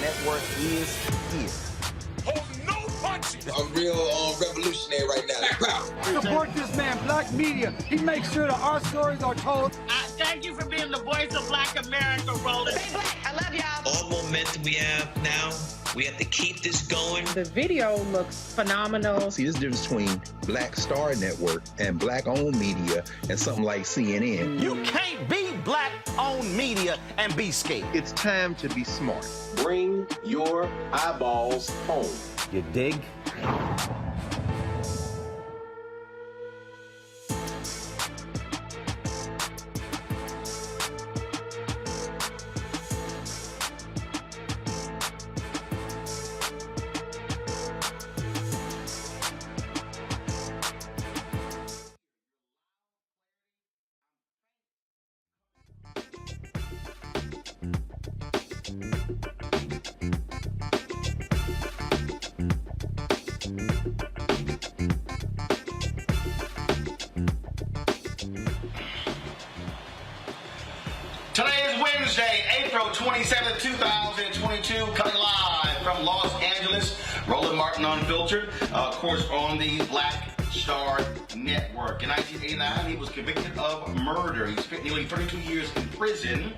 Network is here. Hold no punches. I'm real revolutionary right now. Support this man, Black Media. He makes sure that our stories are told. Thank you for being the voice of Black America, Roland. Stay black. I love y'all. All momentum we have now, we have to keep this going. The video looks phenomenal. See, this difference between Black Star Network and Black-owned media and something like CNN. You can't be Black-owned media and be scared. It's time to be smart. Bring your eyeballs home. You dig? Today is Wednesday, April 27th, 2022, coming live from Los Angeles. Roland Martin Unfiltered, of course, on the Black Star Network. In 1989, he was convicted of murder. He spent nearly 32 years in prison.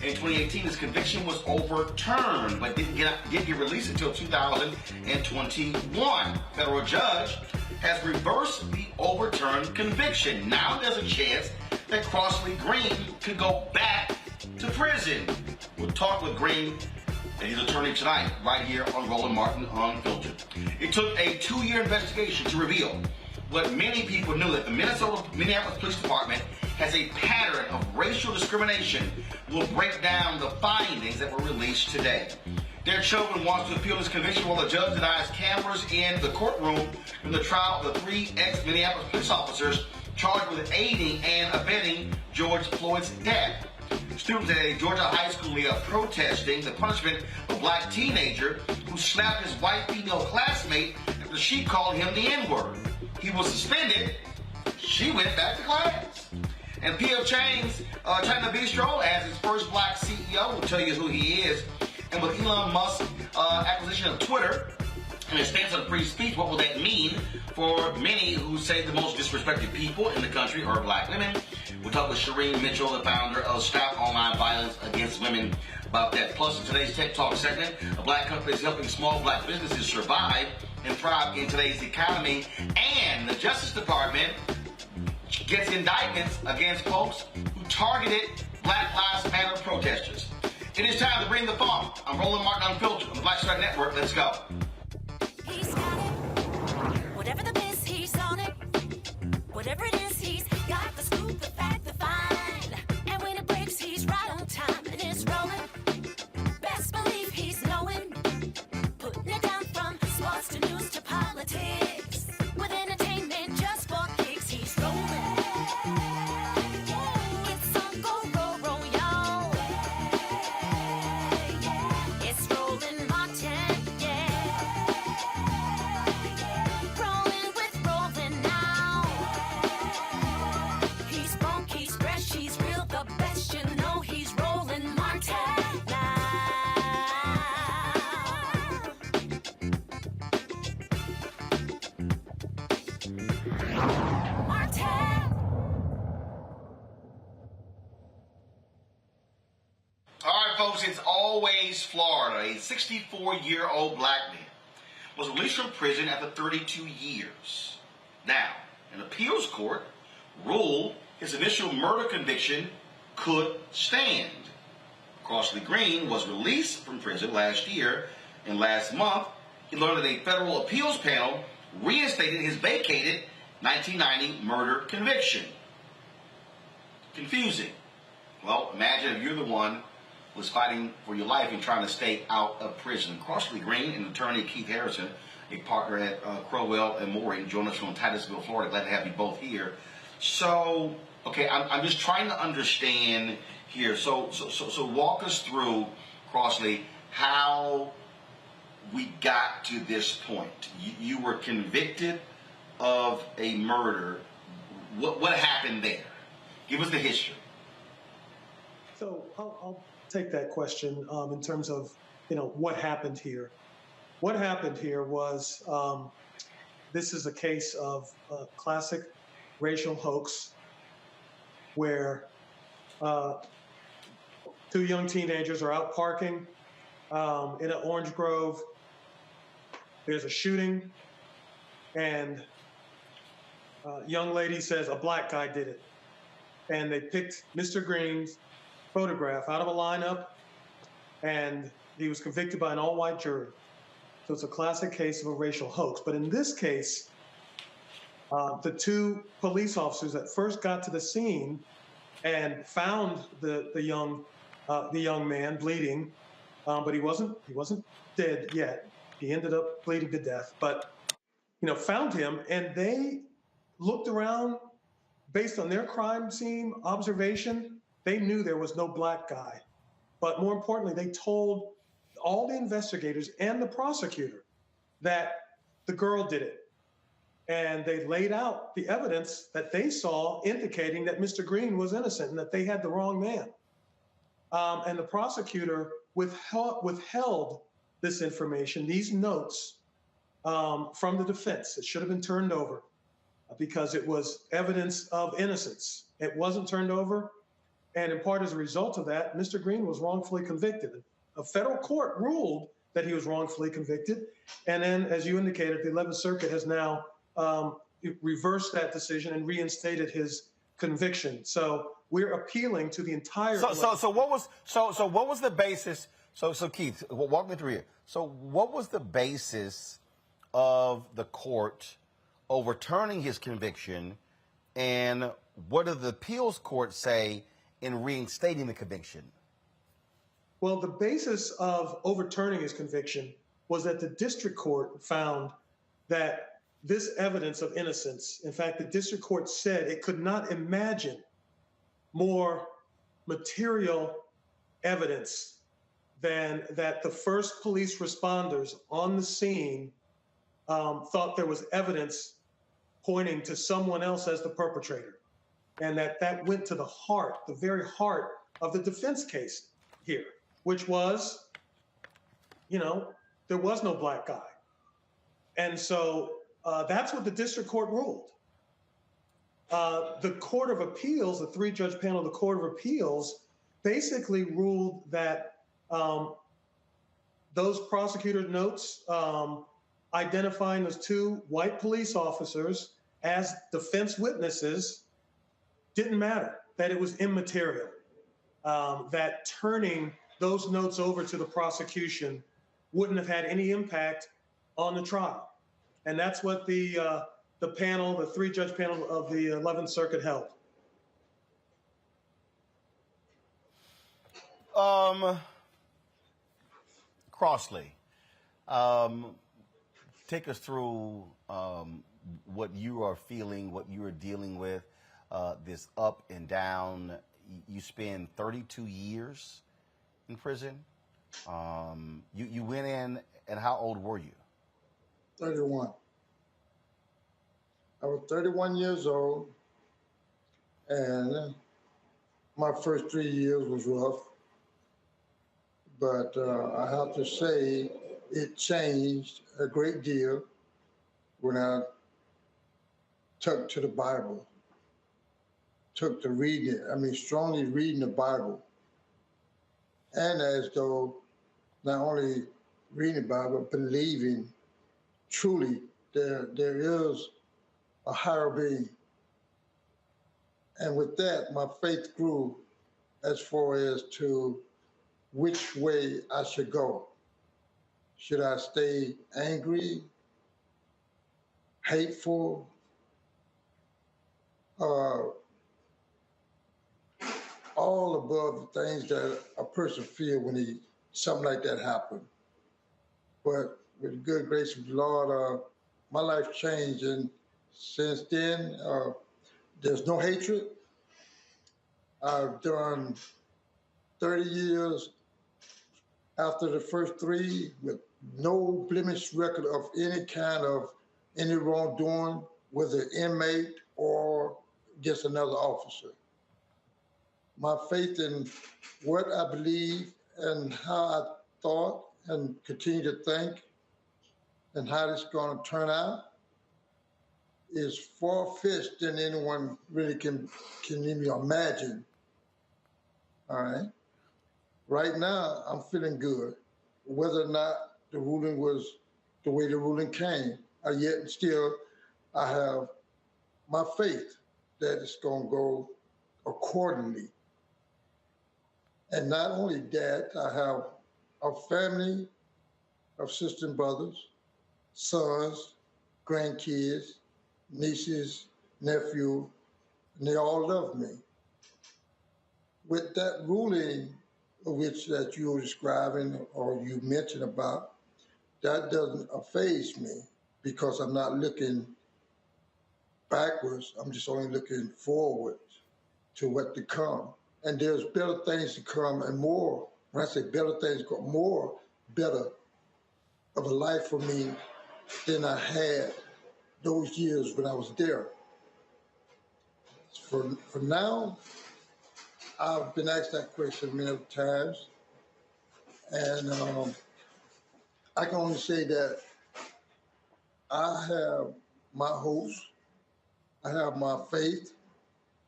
In 2018, his conviction was overturned, but didn't get released until 2021. Federal judge has reversed the overturned conviction. Now there's a chance that Crosley Green could go back to prison. We'll talk with Green and his attorney tonight, right here on Roland Martin Unfiltered. It took a 2-year investigation to reveal what many people knew, that the Minneapolis Police Department has a pattern of racial discrimination. We'll break down the findings that were released today. Derek Chauvin wants to appeal his conviction while the judge denies cameras in the courtroom from the trial of the 3 ex-Minneapolis police officers charged with aiding and abetting George Floyd's death. Students at a Georgia high school are protesting the punishment of a black teenager who slapped his white female classmate after she called him the N-word. He was suspended. She went back to class. And P.F. Chang's China Bistro as his first black CEO. We'll tell you who he is. And with Elon Musk's acquisition of Twitter and his stance on free speech, what will that mean for many who say the most disrespected people in the country are black women? We'll talk with Shireen Mitchell, the founder of Stop Online Violence Against Women, about that. Plus, in today's Tech Talk segment, a black company is helping small black businesses survive and thrive in today's economy. And the Justice Department gets indictments against folks who targeted Black Lives Matter protesters. It is time to bring the funk. I'm Roland Martin Unfiltered on the Black Star Network. Let's go. He's got it. Whatever the miss, he's on it. Whatever it is, he's got the scoop, the fact, the find. And when it breaks, he's right on time and it's rolling. Best believe he's knowing. Putting it down from sports to news to politics. With entertainment just for kicks, he's rolling. It's on Go Roll Roll, y'all. It's Roland Martin, yeah. Rolling with Roland now. He's funk, he's fresh, he's real, the best, you know he's Roland Martin now. Martin. All right, folks, it's always Florida. A 64-year-old black man was released from prison after 32 years. Now, an appeals court ruled his initial murder conviction could stand. Crosley Green was released from prison last year, and last month he learned that a federal appeals panel reinstated his vacated 1990 murder conviction. Confusing. Well, imagine if you're the one who was fighting for your life and trying to stay out of prison. Crosley Green and attorney Keith Harrison, a partner at Crowell and Morey, join us from Titusville, Florida. Glad to have you both here. So, okay, I'm just trying to understand here. So walk us through, Crosley, how we got to this point. You were convicted of a murder. What happened there? Give us the history. So I'll take that question in terms of, what happened here. What happened here was this is a case of a classic racial hoax where two young teenagers are out parking in an orange grove. There's a shooting, and a young lady says a black guy did it. And they picked Mr. Green's photograph out of a lineup, and he was convicted by an all-white jury. So it's a classic case of a racial hoax. But in this case, the two police officers that first got to the scene and found the young man bleeding, but he wasn't dead yet. He ended up bleeding to death, but found him, and they looked around based on their crime scene observation. They knew there was no black guy, but more importantly, they told all the investigators and the prosecutor that the girl did it. And they laid out the evidence that they saw indicating that Mr. Green was innocent and that they had the wrong man. And the prosecutor withheld this information, these notes, from the defense. It should have been turned over because it was evidence of innocence. It wasn't turned over. And in part as a result of that, Mr. Green was wrongfully convicted. A federal court ruled that he was wrongfully convicted. And then, as you indicated, the 11th Circuit has now reversed that decision and reinstated his conviction. So we're appealing to the entire. So what was the basis? So Keith, walk me through here. So what was the basis of the court overturning his conviction, and what did the appeals court say in reinstating the conviction? Well, the basis of overturning his conviction was that the district court found that this evidence of innocence, in fact, the district court said it could not imagine more material evidence than that the first police responders on the scene thought there was evidence pointing to someone else as the perpetrator. And that went to the heart, the very heart of the defense case here, which was, there was no black guy. And so that's what the district court ruled. The Court of Appeals, the three-judge panel of the Court of Appeals, basically ruled that those prosecutor notes identifying those two white police officers as defense witnesses didn't matter, that it was immaterial, that turning those notes over to the prosecution wouldn't have had any impact on the trial. And that's what the panel, the three-judge panel of the 11th Circuit held. Crosley, take us through what you are feeling, what you are dealing with, this up and down. You spend 32 years in prison. You went in, and how old were you? 31. I was 31 years old, and my first 3 years was rough. But I have to say it changed a great deal when I took to the Bible, took to reading it. I mean, strongly reading the Bible. And as though not only reading the Bible, believing truly there is a higher being. And with that, my faith grew as far as to which way I should go. Should I stay angry, hateful, all above the things that a person feels when something like that happens. But with the good grace of the Lord, my life changed, and since then, there's no hatred. I've done 30 years after the first 3 with no blemish record of any kind of any wrongdoing with an inmate or against another officer. My faith in what I believe and how I thought and continue to think and how it's going to turn out is far-fetched than anyone really can even imagine. All right? Right now, I'm feeling good. Whether or not the ruling was the way the ruling came, yet still I have my faith that it's going to go accordingly. And not only that, I have a family of sisters and brothers, sons, grandkids, nieces, nephew, and they all love me. With that ruling, which that you were describing or you mentioned about, that doesn't faze me because I'm not looking backwards. I'm just only looking forward to what to come. And there's better things to come and more. When I say better things, more better of a life for me than I had those years when I was there. For now, I've been asked that question many times, and I can only say that I have my hopes, I have my faith,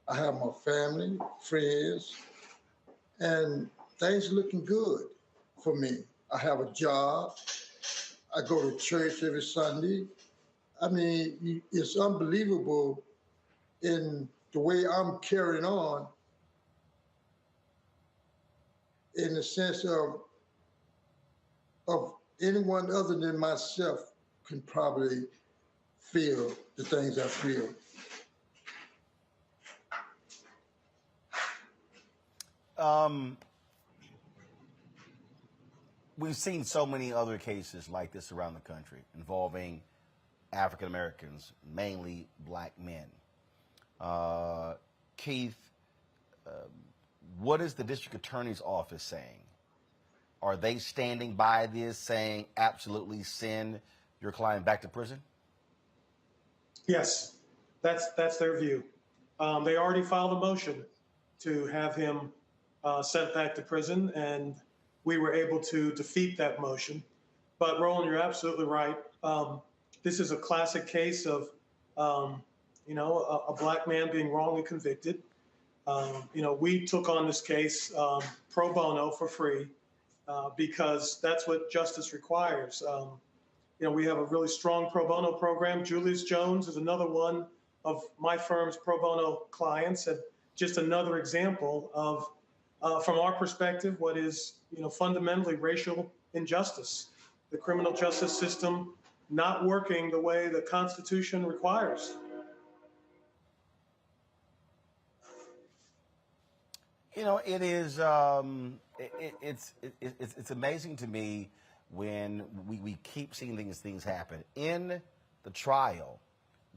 I have my family, friends, and things are looking good for me. I have a job. I go to church every Sunday. I mean, it's unbelievable in the way I'm carrying on in the sense of anyone other than myself can probably feel the things I feel. We've seen so many other cases like this around the country involving African Americans, mainly black men. Keith, what is the district attorney's office saying? Are they standing by this, saying absolutely send your client back to prison? Yes, that's their view. They already filed a motion to have him sent back to prison, and we were able to defeat that motion. But Roland, you're absolutely right. This is a classic case of, a black man being wrongly convicted. We took on this case pro bono for free because that's what justice requires. we have a really strong pro bono program. Julius Jones is another one of my firm's pro bono clients, and just another example of, from our perspective, what is, fundamentally racial injustice. The criminal justice system not working the way the Constitution requires. It is. It's amazing to me when we keep seeing things happen. In the trial,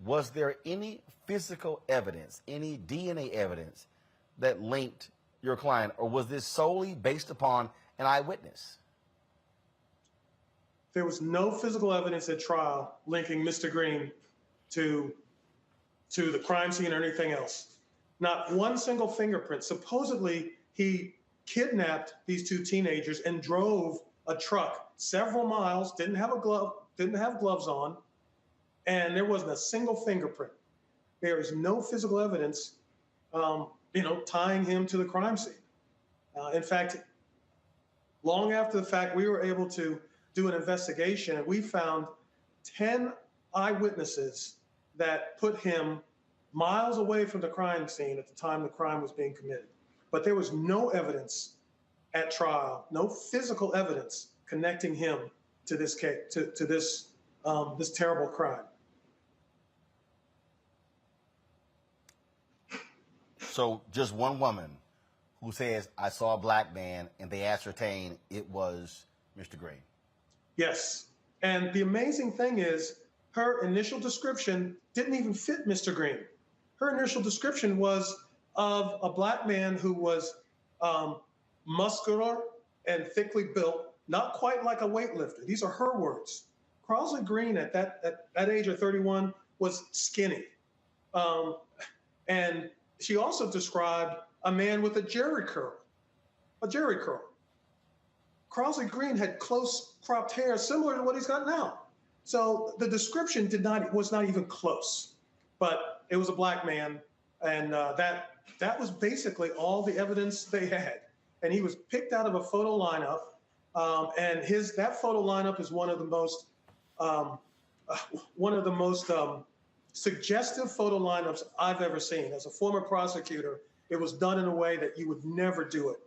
was there any physical evidence, any DNA evidence that linked your client, or was this solely based upon an eyewitness? There was no physical evidence at trial linking Mr. Green to the crime scene or anything else. Not one single fingerprint. Supposedly, he kidnapped these two teenagers and drove a truck several miles, didn't have gloves on, and there wasn't a single fingerprint. There is no physical evidence, tying him to the crime scene. In fact, long after the fact, we were able to do an investigation, and we found 10 eyewitnesses that put him miles away from the crime scene at the time the crime was being committed. But there was no evidence at trial, no physical evidence connecting him to this case, to this terrible crime. So just one woman who says, I saw a black man, and they ascertain it was Mr. Green. Yes. And the amazing thing is, her initial description didn't even fit Mr. Green. Her initial description was of a black man who was muscular and thickly built, not quite like a weightlifter. These are her words. Crosley Green at that age of 31 was skinny. And she also described a man with a jerry curl. Crosley Green had close cropped hair similar to what he's got now. So the description was not even close, but it was a black man, and that was basically all the evidence they had. And he was picked out of a photo lineup, and that photo lineup is one of the most suggestive photo lineups I've ever seen. As a former prosecutor, it was done in a way that you would never do it.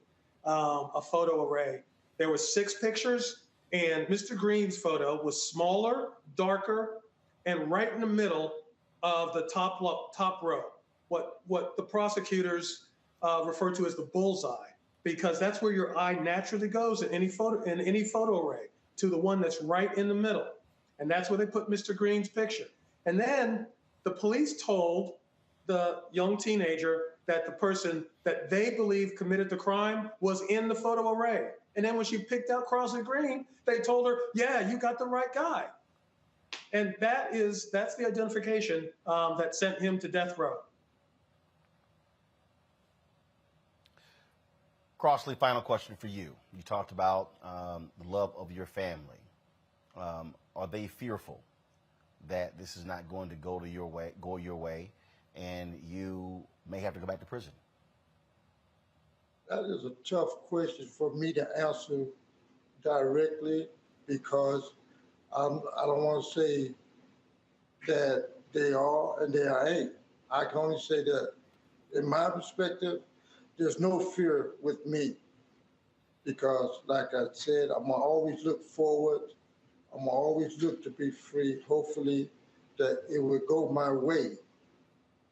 A photo array. There were 6 pictures, and Mr. Green's photo was smaller, darker, and right in the middle of the top row. What the prosecutors refer to as the bullseye, because that's where your eye naturally goes in any photo array, to the one that's right in the middle. And that's where they put Mr. Green's picture. And then the police told the young teenager that the person that they believed committed the crime was in the photo array. And then when she picked out Crosley Green, they told her, yeah, you got the right guy. And that's the identification that sent him to death row. Crosley, final question for you. You talked about the love of your family. Are they fearful that this is not going to go your way, and you may have to go back to prison? That is a tough question for me to answer directly, because I don't want to say that they are and they ain't. I can only say that in my perspective, there's no fear with me, because like I said, I'm gonna always look forward. I'm gonna always look to be free. Hopefully that it will go my way.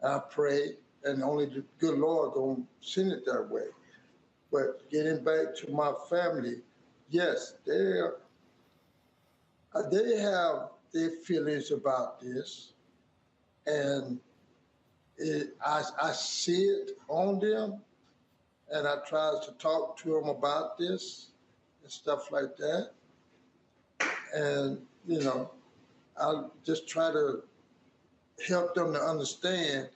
I pray, and only the good Lord don't send it that way. But getting back to my family, yes, they have their feelings about this, and I see it on them, and I try to talk to them about this and stuff like that. And, I'll just try to help them to understand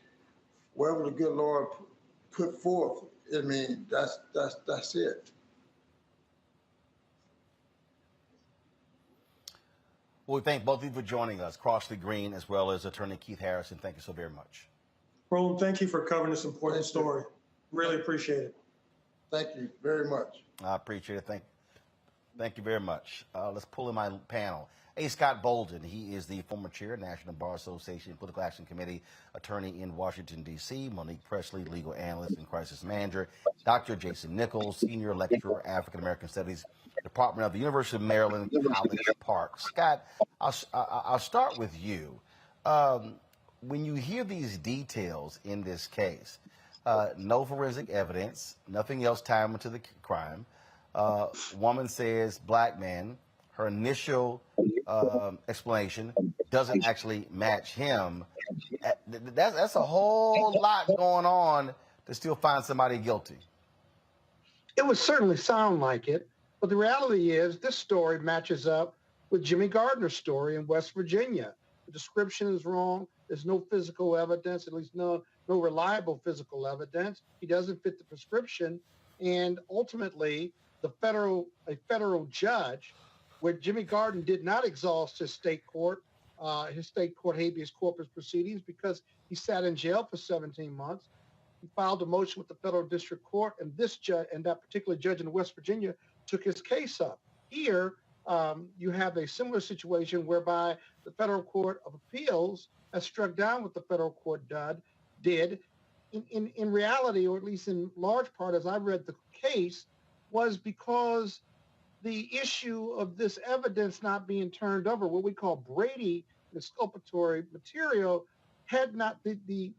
wherever the good Lord put forth. I mean, that's it. Well, we thank both of you for joining us, Crosley Green as well as Attorney Keith Harrison. Thank you so very much. Roland, thank you for covering this important story. Really appreciate it. Thank you very much. I appreciate it. Thank you very much. Let's pull in my panel. A. Scott Bolden, he is the former chair, National Bar Association Political Action Committee attorney in Washington, D.C. Monique Presley, legal analyst and crisis manager. Dr. Jason Nichols, senior lecturer, African American Studies, Department of the University of Maryland, College Park. Scott, I'll start with you. When you hear these details in this case, no forensic evidence, nothing else tied into the crime. Woman says black man. Her initial explanation doesn't actually match him. That's a whole lot going on to still find somebody guilty. It would certainly sound like it, but the reality is this story matches up with Jimmy Gardner's story in West Virginia. The description is wrong. There's no physical evidence, at least no reliable physical evidence. He doesn't fit the prescription, and ultimately, a federal judge, where Jimmy Gardner did not exhaust his state court habeas corpus proceedings because he sat in jail for 17 months. He filed a motion with the federal district court, and this judge, and that particular judge in West Virginia, took his case up. Here, you have a similar situation whereby the federal court of appeals has struck down what the federal court did. In reality, or at least in large part, as I read the case, was because the issue of this evidence not being turned over, what we call Brady, the exculpatory material, had not the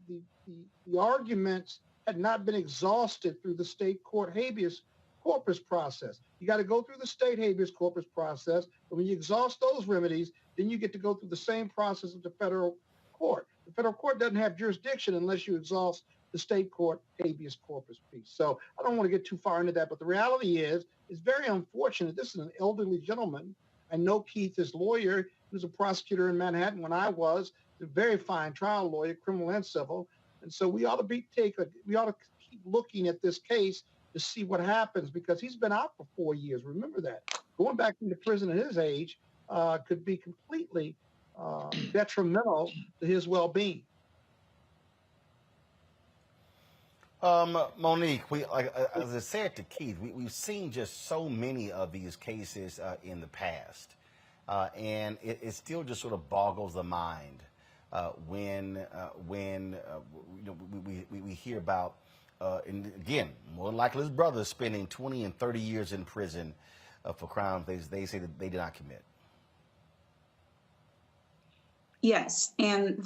arguments had not been exhausted through the state court habeas corpus process. You got to go through the state habeas corpus process, and when you exhaust those remedies, then you get to go through the same process of the federal court. The federal court doesn't have jurisdiction unless you exhaust the state court habeas corpus piece. So I don't want to get too far into that, but the reality is, it's very unfortunate. This is an elderly gentleman. I know Keith, his lawyer. He was a prosecutor in Manhattan when I was, a very fine trial lawyer, criminal and civil. And so we ought to keep looking at this case to see what happens, because he's been out for 4 years. Remember that. Going back into prison at his age could be completely detrimental to his well-being. Monique, as I said to Keith, we've seen just so many of these cases in the past, and it still just sort of boggles the mind when we hear about, and again, more than likely his brother spending 20 and 30 years in prison for crimes they say that they did not commit. Yes, and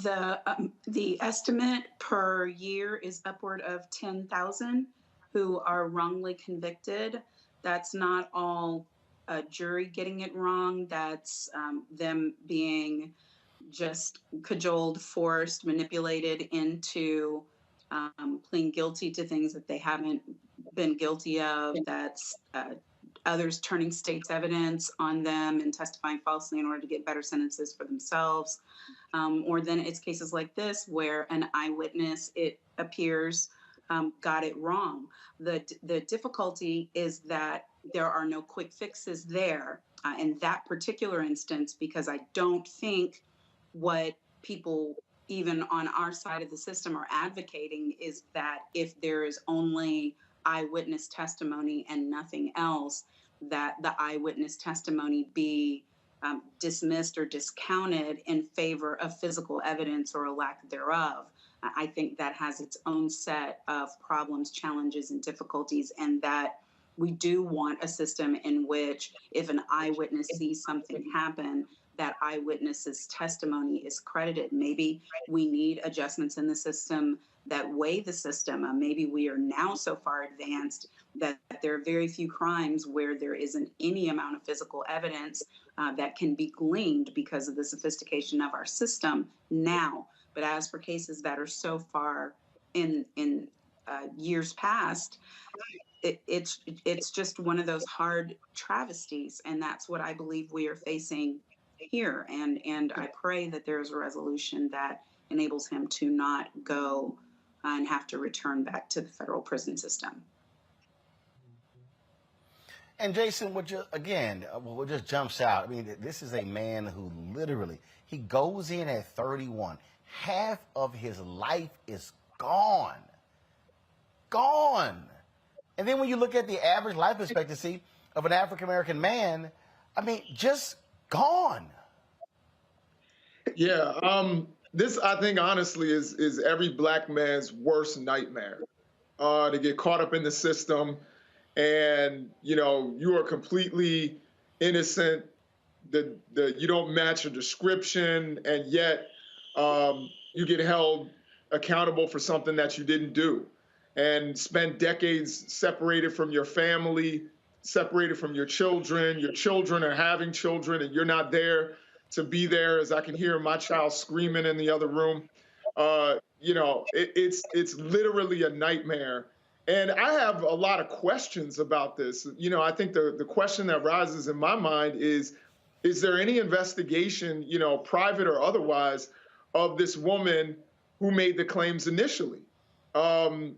the estimate per year is upward of 10,000 who are wrongly convicted. That's not all a jury getting it wrong. That's them being just cajoled, forced, manipulated into pleading guilty to things that they haven't been guilty of. That's others turning state's evidence on them and testifying falsely in order to get better sentences for themselves. Or then it's cases like this where an eyewitness, it appears, got it wrong. The difficulty is that there are no quick fixes there in that particular instance, because I don't think what people even on our side of the system are advocating is that if there is only eyewitness testimony and nothing else, that the eyewitness testimony be dismissed or discounted in favor of physical evidence or a lack thereof. I think that has its own set of problems, challenges, and difficulties, and that we do want a system in which if an eyewitness sees something happen, that eyewitness's testimony is credited. Maybe we need adjustments in the system that weigh the system. Maybe we are now so far advanced that there are very few crimes where there isn't any amount of physical evidence that can be gleaned because of the sophistication of our system now. But as for cases that are so far in years past, it's just one of those hard travesties, and that's what I believe we are facing here. And I pray that there is a resolution that enables him to not go and have to return back to the federal prison system. And Jason, what just jumps out, I mean, this is a man who literally, he goes in at 31. Half of his life is gone. Gone. And then when you look at the average life expectancy of an African-American man, I mean, just gone. Yeah, this I think honestly is every black man's worst nightmare. To get caught up in the system, and you are completely innocent. You don't match a description, and yet you get held accountable for something that you didn't do, and spend decades separated from your family, separated from your children. Your children are having children, and you're not there to be there. As I can hear my child screaming in the other room. It's literally a nightmare. And I have a lot of questions about this. I think the question that rises in my mind is there any investigation, private or otherwise, of this woman who made the claims initially? Has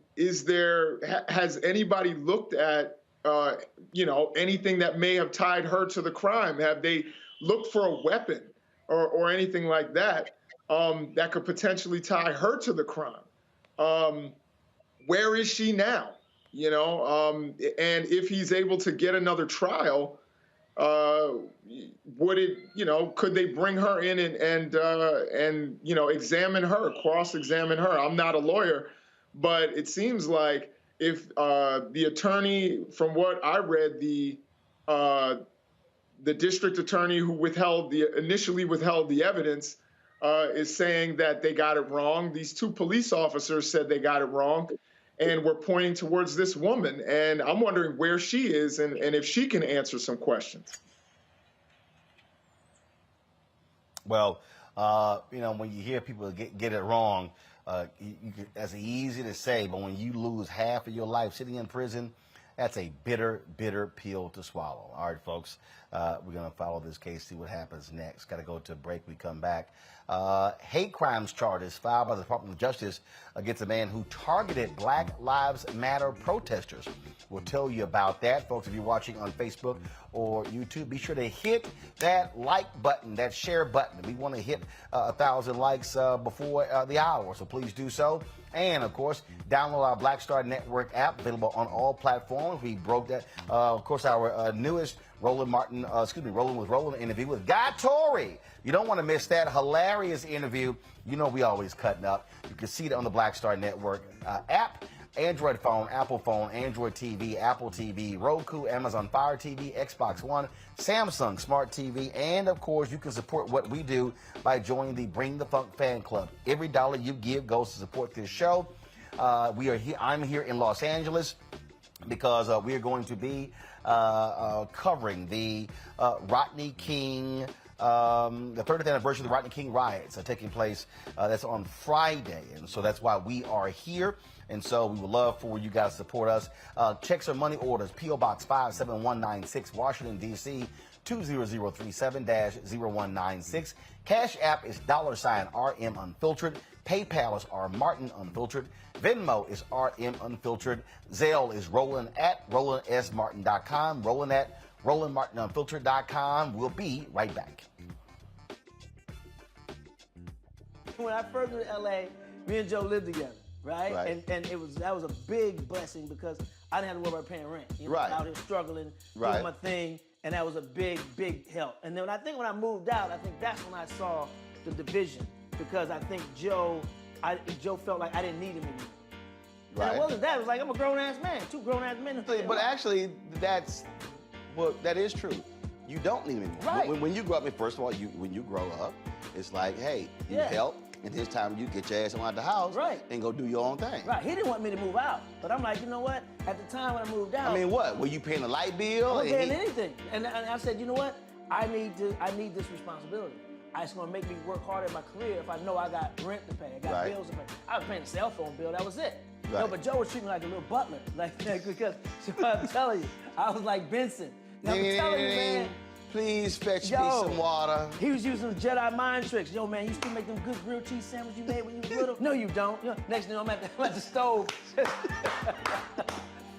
anybody looked at, anything that may have tied her to the crime? Have they looked for a weapon or anything like that that could potentially tie her to the crime? Where is she now? And if he's able to get another trial, could they bring her in and examine her, cross-examine her? I'm not a lawyer, but it seems like if the attorney, from what I read, the district attorney who initially withheld the evidence is saying that they got it wrong. These two police officers said they got it wrong, and we're pointing towards this woman. And I'm wondering where she is and if she can answer some questions. Well, when you hear people get it wrong, that's easy to say, but when you lose half of your life sitting in prison, that's a bitter, bitter pill to swallow. All right, folks, we're going to follow this case, see what happens next. Got to go to a break. We come back. Hate crimes charges filed by the Department of Justice against a man who targeted Black Lives Matter protesters. We'll tell you about that. Folks, if you're watching on Facebook or YouTube, be sure to hit that like button, that share button. We want to hit 1,000 likes before the hour, so please do so. And, of course, download our Black Star Network app, available on all platforms. We broke that. Of course, our newest Rolling with Roland interview with Guy Torrey. You don't want to miss that hilarious interview. We always cutting up. You can see it on the Black Star Network app. Android phone, Apple phone, Android TV, Apple TV, Roku, Amazon Fire TV, Xbox One, Samsung Smart TV, and of course you can support what we do by joining the Bring the Funk fan club. Every dollar you give goes to support this show. We are here. I'm here in Los Angeles because we are going to be covering the Rodney King. The 30th anniversary of the Rodney King riots are taking place. That's on Friday, and so that's why we are here. And so we would love for you guys to support us. Checks or money orders, P.O. Box 57196, Washington, D.C., 20037-0196. Cash App is $RM Unfiltered. PayPal is R Martin Unfiltered. Venmo is RM Unfiltered. Zelle is Roland at RolandSMartin.com. Roland at RolandMartinUnfiltered.com. We'll be right back. When I first moved to LA, me and Joe lived together. Right? And that was a big blessing because I didn't have to worry about paying rent. Out here struggling, doing my thing, and that was a big, big help. And then when I moved out, I think that's when I saw the division because I think Joe felt like I didn't need him anymore. Right. And it wasn't that. It was like I'm a grown-ass man, two grown-ass men. But actually, that is true. You don't need him anymore. Right. When you grow up, first of all, when you grow up, it's like, hey, you help. And this time you get your ass out the house and go do your own thing. Right. He didn't want me to move out. But I'm like, you know what? At the time when I moved out. I mean, what? Were you paying a light bill? I wasn't paying anything. And I said, you know what? I need this responsibility. It's going to make me work harder in my career if I know I got rent to pay, I got bills to pay. I was paying a cell phone bill. That was it. Right. No, but Joe was treating me like a little butler. Because I'm telling you, I was like Benson. I'm telling you, man. Please fetch me some water. He was using Jedi mind tricks. Yo, man, you still make them good grilled cheese sandwiches you made when you were little? No, you don't. Next thing I'm at the stove.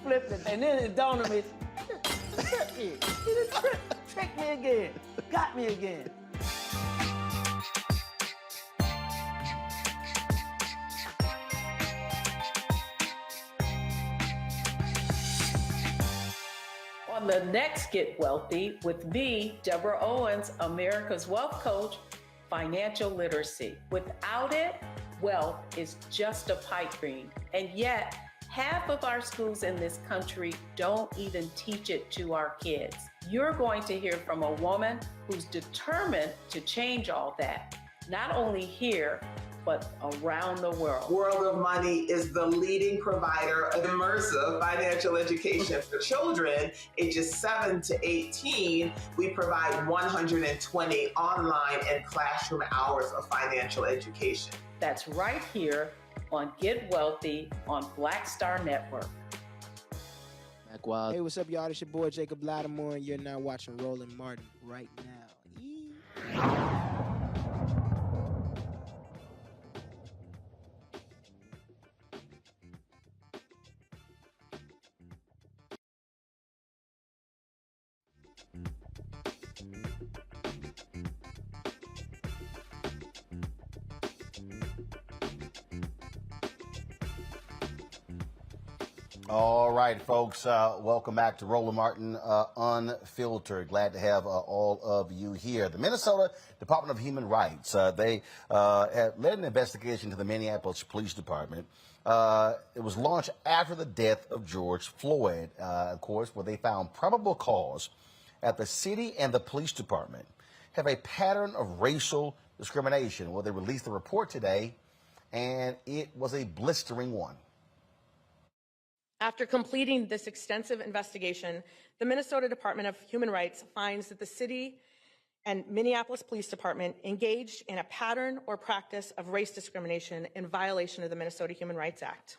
Flipped it. And then it dawned on me, he did trick me again. Got me again. On the next Get Wealthy with me, Deborah Owens, America's Wealth Coach, financial literacy. Without it, wealth is just a pipe dream. And yet, half of our schools in this country don't even teach it to our kids. You're going to hear from a woman who's determined to change all that, not only here, but around the world. World of Money is the leading provider of immersive financial education for children ages 7 to 18. We provide 120 online and classroom hours of financial education. That's right here on Get Wealthy on Black Star Network. Hey, what's up, y'all? It's your boy Jacob Lattimore, and you're now watching Roland Martin right now. All right, folks, welcome back to Roland Martin Unfiltered. Glad to have all of you here. The Minnesota Department of Human Rights, they have led an investigation to the Minneapolis Police Department. It was launched after the death of George Floyd, of course, where they found probable cause at the city and the police department have a pattern of racial discrimination. Well, they released the report today, and it was a blistering one. After completing this extensive investigation, the Minnesota Department of Human Rights finds that the city and Minneapolis Police Department engaged in a pattern or practice of race discrimination in violation of the Minnesota Human Rights Act.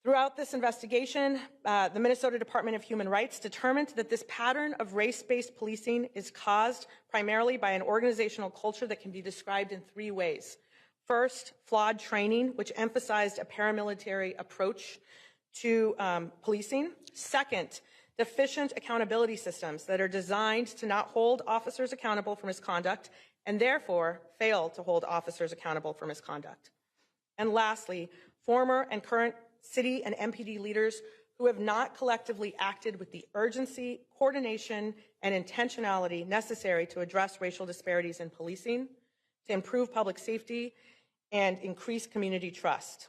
Throughout this investigation, the Minnesota Department of Human Rights determined that this pattern of race-based policing is caused primarily by an organizational culture that can be described in 3 ways. First, flawed training, which emphasized a paramilitary approach to policing. Second, deficient accountability systems that are designed to not hold officers accountable for misconduct and therefore fail to hold officers accountable for misconduct. And lastly, former and current city and MPD leaders who have not collectively acted with the urgency, coordination, and intentionality necessary to address racial disparities in policing, to improve public safety, and increase community trust.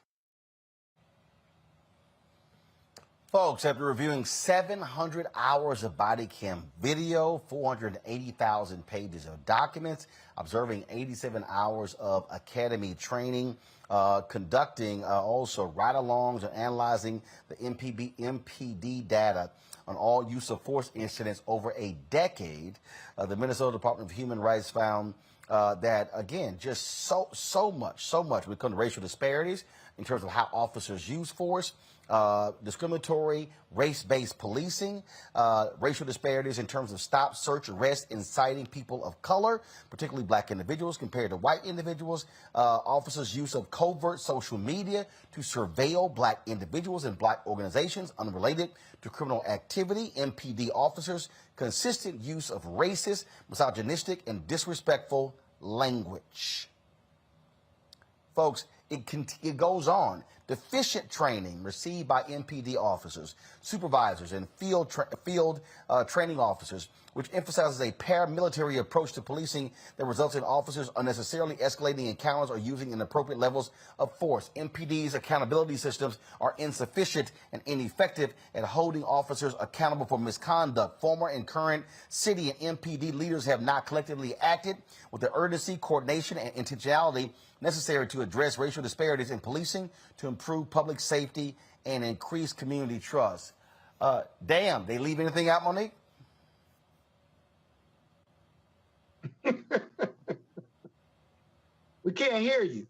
Folks, after reviewing 700 hours of body cam video, 480,000 pages of documents, observing 87 hours of academy training, conducting also ride-alongs and analyzing the MPD data on all use of force incidents over a decade, the Minnesota Department of Human Rights found that, again, just so much when it comes to racial disparities in terms of how officers use force, discriminatory, race-based policing, racial disparities in terms of stop, search, arrest, inciting people of color, particularly black individuals compared to white individuals, officers' use of covert social media to surveil black individuals and black organizations unrelated to criminal activity, MPD officers' consistent use of racist, misogynistic, and disrespectful language. Folks, it goes on. Deficient training received by MPD officers, supervisors, and field training officers, which emphasizes a paramilitary approach to policing that results in officers unnecessarily escalating encounters or using inappropriate levels of force. MPD's accountability systems are insufficient and ineffective at holding officers accountable for misconduct. Former and current city and MPD leaders have not collectively acted with the urgency, coordination, and intentionality necessary to address racial disparities in policing, to improve public safety, and increase community trust. Damn, they leave anything out, Monique? We can't hear you.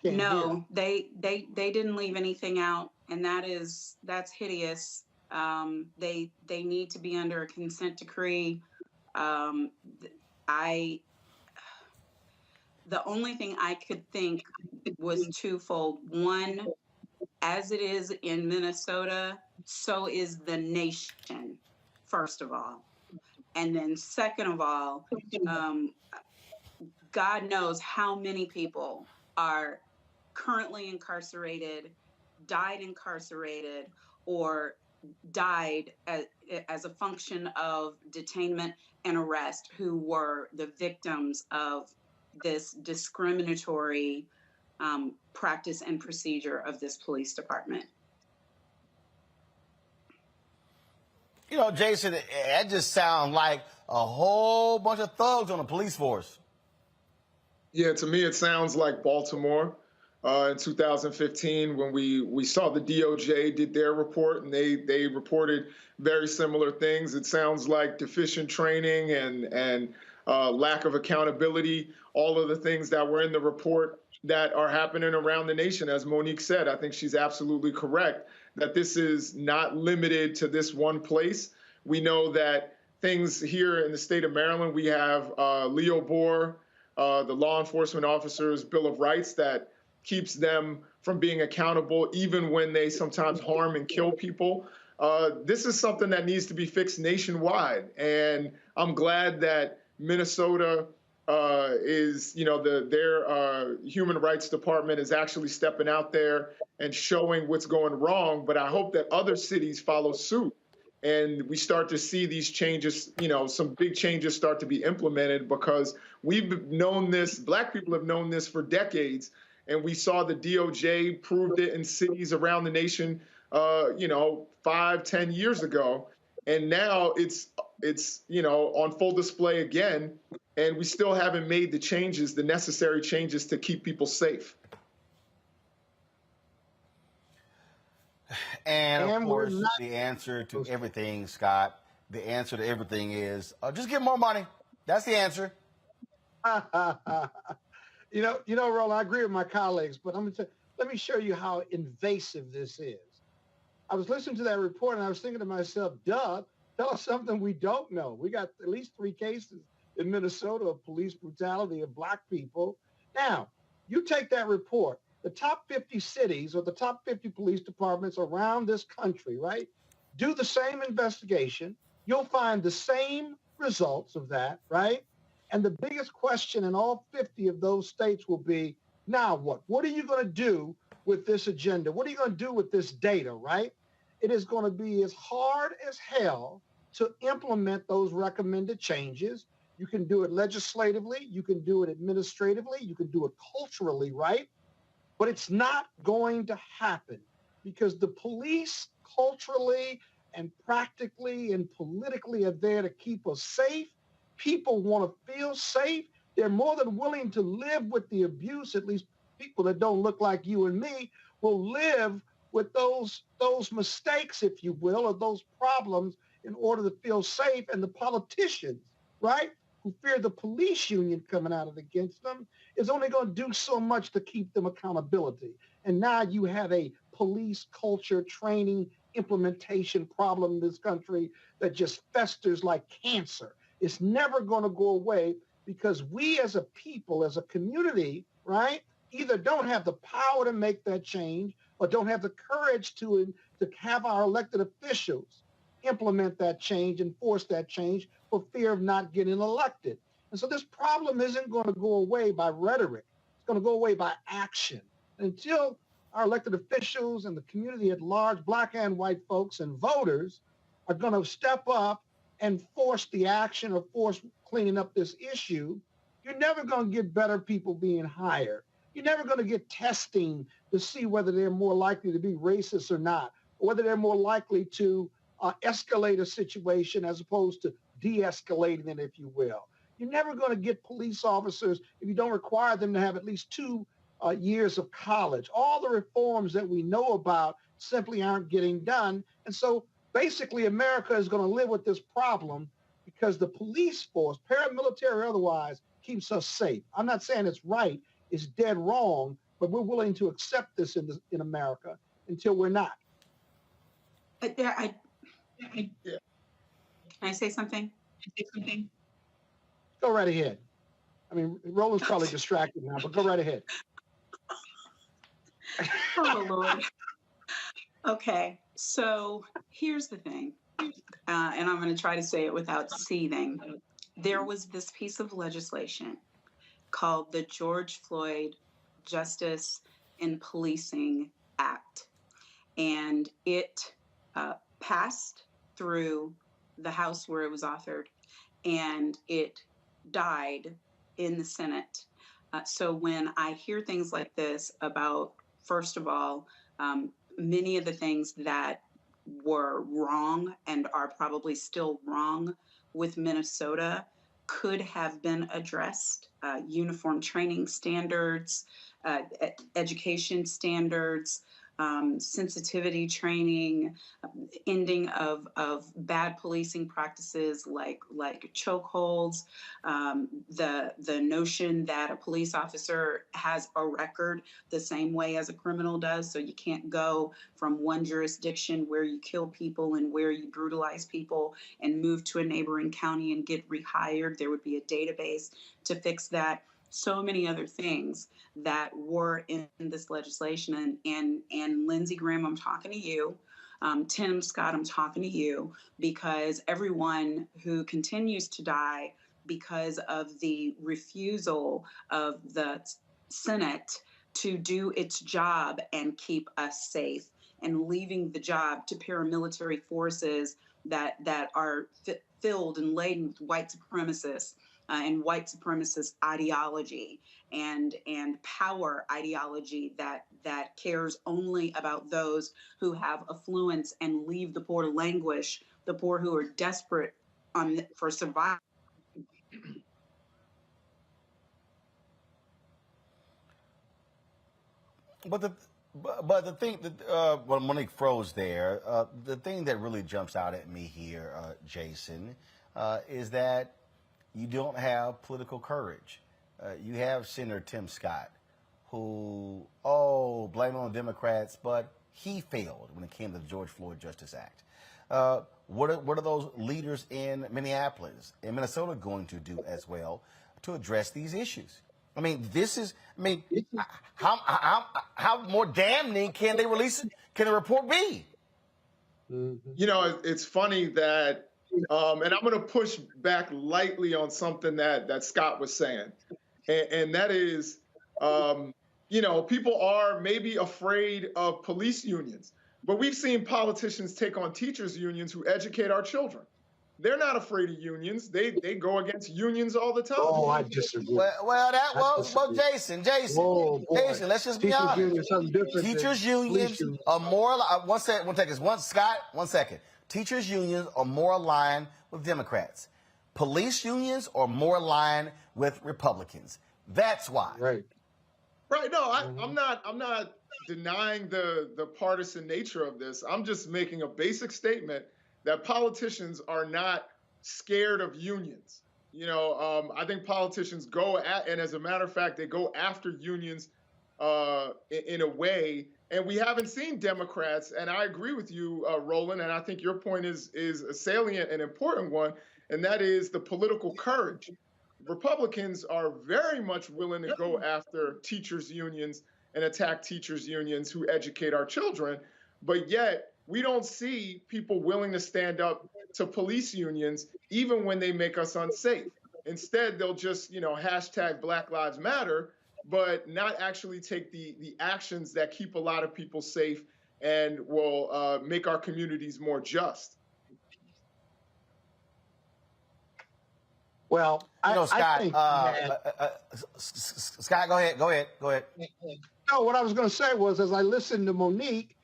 No, they didn't leave anything out, and that's hideous. They need to be under a consent decree. The only thing I could think was twofold. One, as it is in Minnesota, so is the nation, first of all. And then second of all, God knows how many people are currently incarcerated, died incarcerated, or died as a function of detainment and arrest who were the victims of this discriminatory practice and procedure of this police department. You know, Jason, that just sounds like a whole bunch of thugs on the police force. Yeah, to me, it sounds like Baltimore in 2015 when we saw the DOJ did their report and they reported very similar things. It sounds like deficient training and lack of accountability, all of the things that were in the report that are happening around the nation. As Monique said, I think she's absolutely correct that this is not limited to this one place. We know that things here in the state of Maryland, we have Leo Bohr, the Law Enforcement Officers' Bill of Rights that keeps them from being accountable even when they sometimes harm and kill people. This is something that needs to be fixed nationwide. And I'm glad that Minnesota is, you know, their Human Rights Department is actually stepping out there and showing what's going wrong. But I hope that other cities follow suit and we start to see these changes, you know, some big changes start to be implemented, because we've known this, Black people have known this for decades. And we saw the DOJ proved it in cities around the nation, you know, 5-10 years ago. And now it's, you know, on full display again. And we still haven't made the changes, the necessary changes to keep people safe. And of course, the answer to everything, Scott, the answer to everything is just give more money. That's the answer. You know, Roland, I agree with my colleagues, but let me show you how invasive this is. I was listening to that report and I was thinking to myself, duh, tell us something we don't know. We got at least 3 cases in Minnesota of police brutality of Black people. Now, you take that report, the top 50 cities or the top 50 police departments around this country, right? Do the same investigation. You'll find the same results of that, right? And the biggest question in all 50 of those states will be, now what? What are you going to do with this agenda? What are you going to do with this data, right? It is going to be as hard as hell to implement those recommended changes. You can do it legislatively, you can do it administratively, you can do it culturally, right? But it's not going to happen because the police culturally and practically and politically are there to keep us safe. People want to feel safe. They're more than willing to live with the abuse. At least people that don't look like you and me will live with those mistakes, if you will, or those problems in order to feel safe. And the politicians, right, who fear the police union coming out against them, is only going to do so much to keep them accountability. And now you have a police culture training implementation problem in this country that just festers like cancer. It's never going to go away because we as a people, as a community, right, either don't have the power to make that change or don't have the courage to have our elected officials implement that change and force that change for fear of not getting elected. And so this problem isn't going to go away by rhetoric. It's going to go away by action. Until our elected officials and the community at large, Black and white folks and voters, are going to step up and force the action or force cleaning up this issue, you're never going to get better people being hired. You're never going to get testing to see whether they're more likely to be racist or not, or whether they're more likely to escalate a situation as opposed to de-escalating it, if you will. You're never going to get police officers if you don't require them to have at least 2 years of college. All the reforms that we know about simply aren't getting done. And so basically America is going to live with this problem because the police force, paramilitary or otherwise, keeps us safe. I'm not saying it's right, it's dead wrong, but we're willing to accept this in America until we're not. Can I say something? Go right ahead. I mean, Roland's probably distracted now, but go right ahead. Oh, Lord. Okay, so here's the thing, and I'm going to try to say it without seething. There was this piece of legislation called the George Floyd Justice in Policing Act, and it passed through the House where it was authored, and it died in the Senate. So when I hear things like this about, first of all, many of the things that were wrong and are probably still wrong with Minnesota could have been addressed. Uniform training standards, education standards, sensitivity training, ending of bad policing practices like chokeholds, the notion that a police officer has a record the same way as a criminal does, so you can't go from one jurisdiction where you kill people and where you brutalize people and move to a neighboring county and get rehired. There would be a database to fix that. So many other things that were in this legislation. And Lindsey Graham, I'm talking to you. Tim Scott, I'm talking to you, because everyone who continues to die because of the refusal of the Senate to do its job and keep us safe, and leaving the job to paramilitary forces that are filled and laden with white supremacists and white supremacist ideology and power ideology that cares only about those who have affluence and leave the poor to languish, the poor who are desperate for survival. But the thing that well, Monique froze there. The thing that really jumps out at me here, Jason, is that you don't have political courage. You have Senator Tim Scott, who blame on Democrats, but he failed when it came to the George Floyd Justice Act. What are those leaders in Minneapolis and Minnesota going to do as well to address these issues? I mean, how more damning can they release it? Can a report be? You know, it's funny that, and I'm going to push back lightly on something that Scott was saying, and that is, you know, people are maybe afraid of police unions, but we've seen politicians take on teachers' unions who educate our children. They're not afraid of unions. They go against unions all the time. Oh, I disagree. Well, Jason, let's just be honest. Teachers' unions are more. One second. Teachers' unions are more aligned with Democrats. Police unions are more aligned with Republicans. That's why. Right. No, I'm not denying the partisan nature of this. I'm just making a basic statement that politicians are not scared of unions. You know, I think politicians and as a matter of fact, they go after unions in a way. And we haven't seen Democrats, and I agree with you, Roland, and I think your point is a salient and important one, and that is the political courage. Republicans are very much willing to go after teachers' unions and attack teachers' unions who educate our children, but yet we don't see people willing to stand up to police unions, even when they make us unsafe. Instead, they'll just, you know, hashtag Black Lives Matter, but not actually take the actions that keep a lot of people safe and will make our communities more just. Well, Scott, I think, Scott, go ahead. No, what I was going to say was, as I listened to Monique,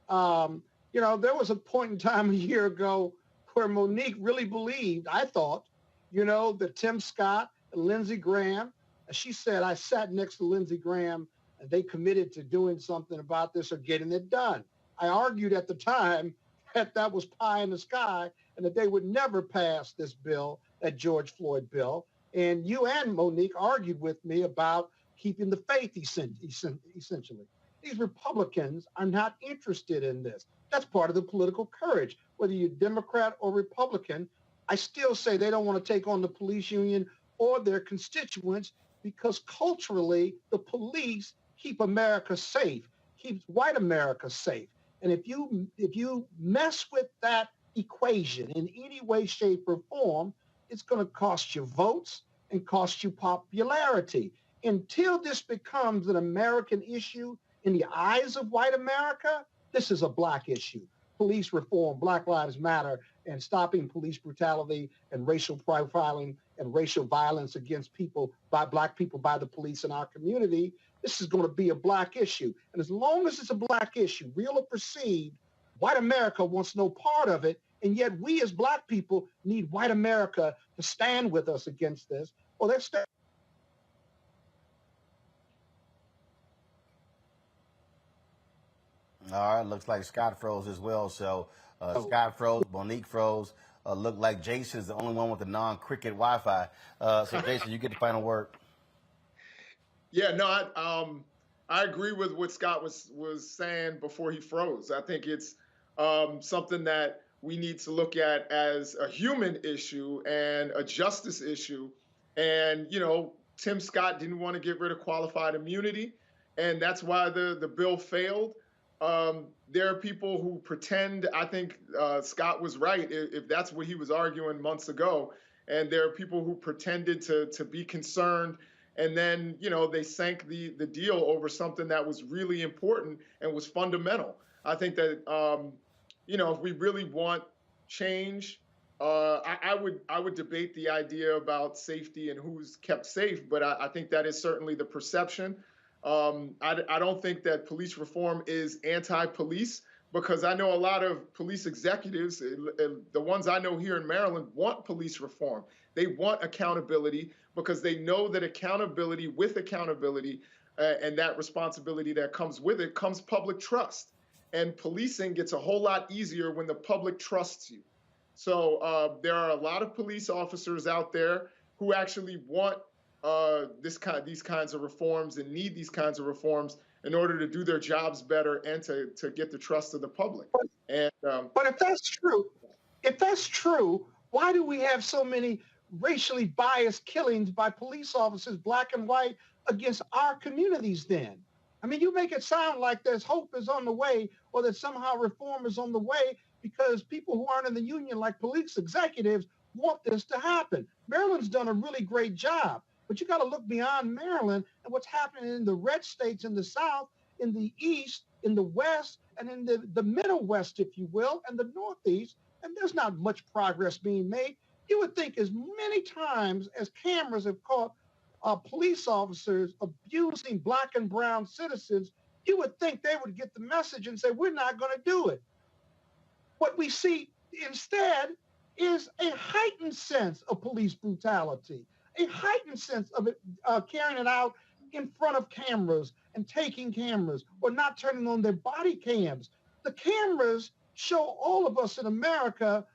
you know, there was a point in time a year ago where Monique really believed, I thought, you know, that Tim Scott and Lindsey Graham, she said, I sat next to Lindsey Graham and they committed to doing something about this or getting it done. I argued at the time that was pie in the sky and that they would never pass this bill, that George Floyd bill. And you and Monique argued with me about keeping the faith, essentially. These Republicans are not interested in this. That's part of the political courage. Whether you're Democrat or Republican, I still say they don't want to take on the police union or their constituents because culturally, the police keep America safe, keeps white America safe. And if you mess with that equation in any way, shape, or form, it's going to cost you votes and cost you popularity. Until this becomes an American issue in the eyes of white America, this is a black issue. police reform, Black Lives Matter, and stopping police brutality and racial profiling and racial violence against people, by Black people, by the police in our community, this is going to be a Black issue. And as long as it's a Black issue, real or perceived, white America wants no part of it. And yet we as Black people need white America to stand with us against this, or they're standing. All right, looks like Scott froze as well. So Scott froze, Monique froze. Looked like Jason's the only one with the non-cricket Wi-Fi. So Jason, you get the final word. Yeah, no, I agree with what Scott was saying before he froze. I think it's something that we need to look at as a human issue and a justice issue. And, you know, Tim Scott didn't want to get rid of qualified immunity, and that's why the bill failed. There are people who pretend, I think Scott was right if that's what he was arguing months ago. And there are people who pretended to be concerned, and then, you know, they sank the deal over something that was really important and was fundamental. I think that, you know, if we really want change, I would debate the idea about safety and who's kept safe, but I think that is certainly the perception. I don't think that police reform is anti-police, because I know a lot of police executives, the ones I know here in Maryland, want police reform. They want accountability because they know that accountability and that responsibility that comes with it comes public trust. And policing gets a whole lot easier when the public trusts you. So there are a lot of police officers out there who actually want these kinds of reforms and need these kinds of reforms in order to do their jobs better and to get the trust of the public. And but if that's true, why do we have so many racially biased killings by police officers, Black and white, against our communities then? I mean, you make it sound like there's hope is on the way, or that somehow reform is on the way because people who aren't in the union, like police executives, want this to happen. Maryland's done a really great job. But you got to look beyond Maryland and what's happening in the red states in the South, in the East, in the West, and in the Middle West, if you will, and the Northeast. And there's not much progress being made. You would think as many times as cameras have caught police officers abusing Black and brown citizens, you would think they would get the message and say, we're not going to do it. What we see instead is a heightened sense of police brutality, a heightened sense of it carrying it out in front of cameras and taking cameras or not turning on their body cams. The cameras show all of us in America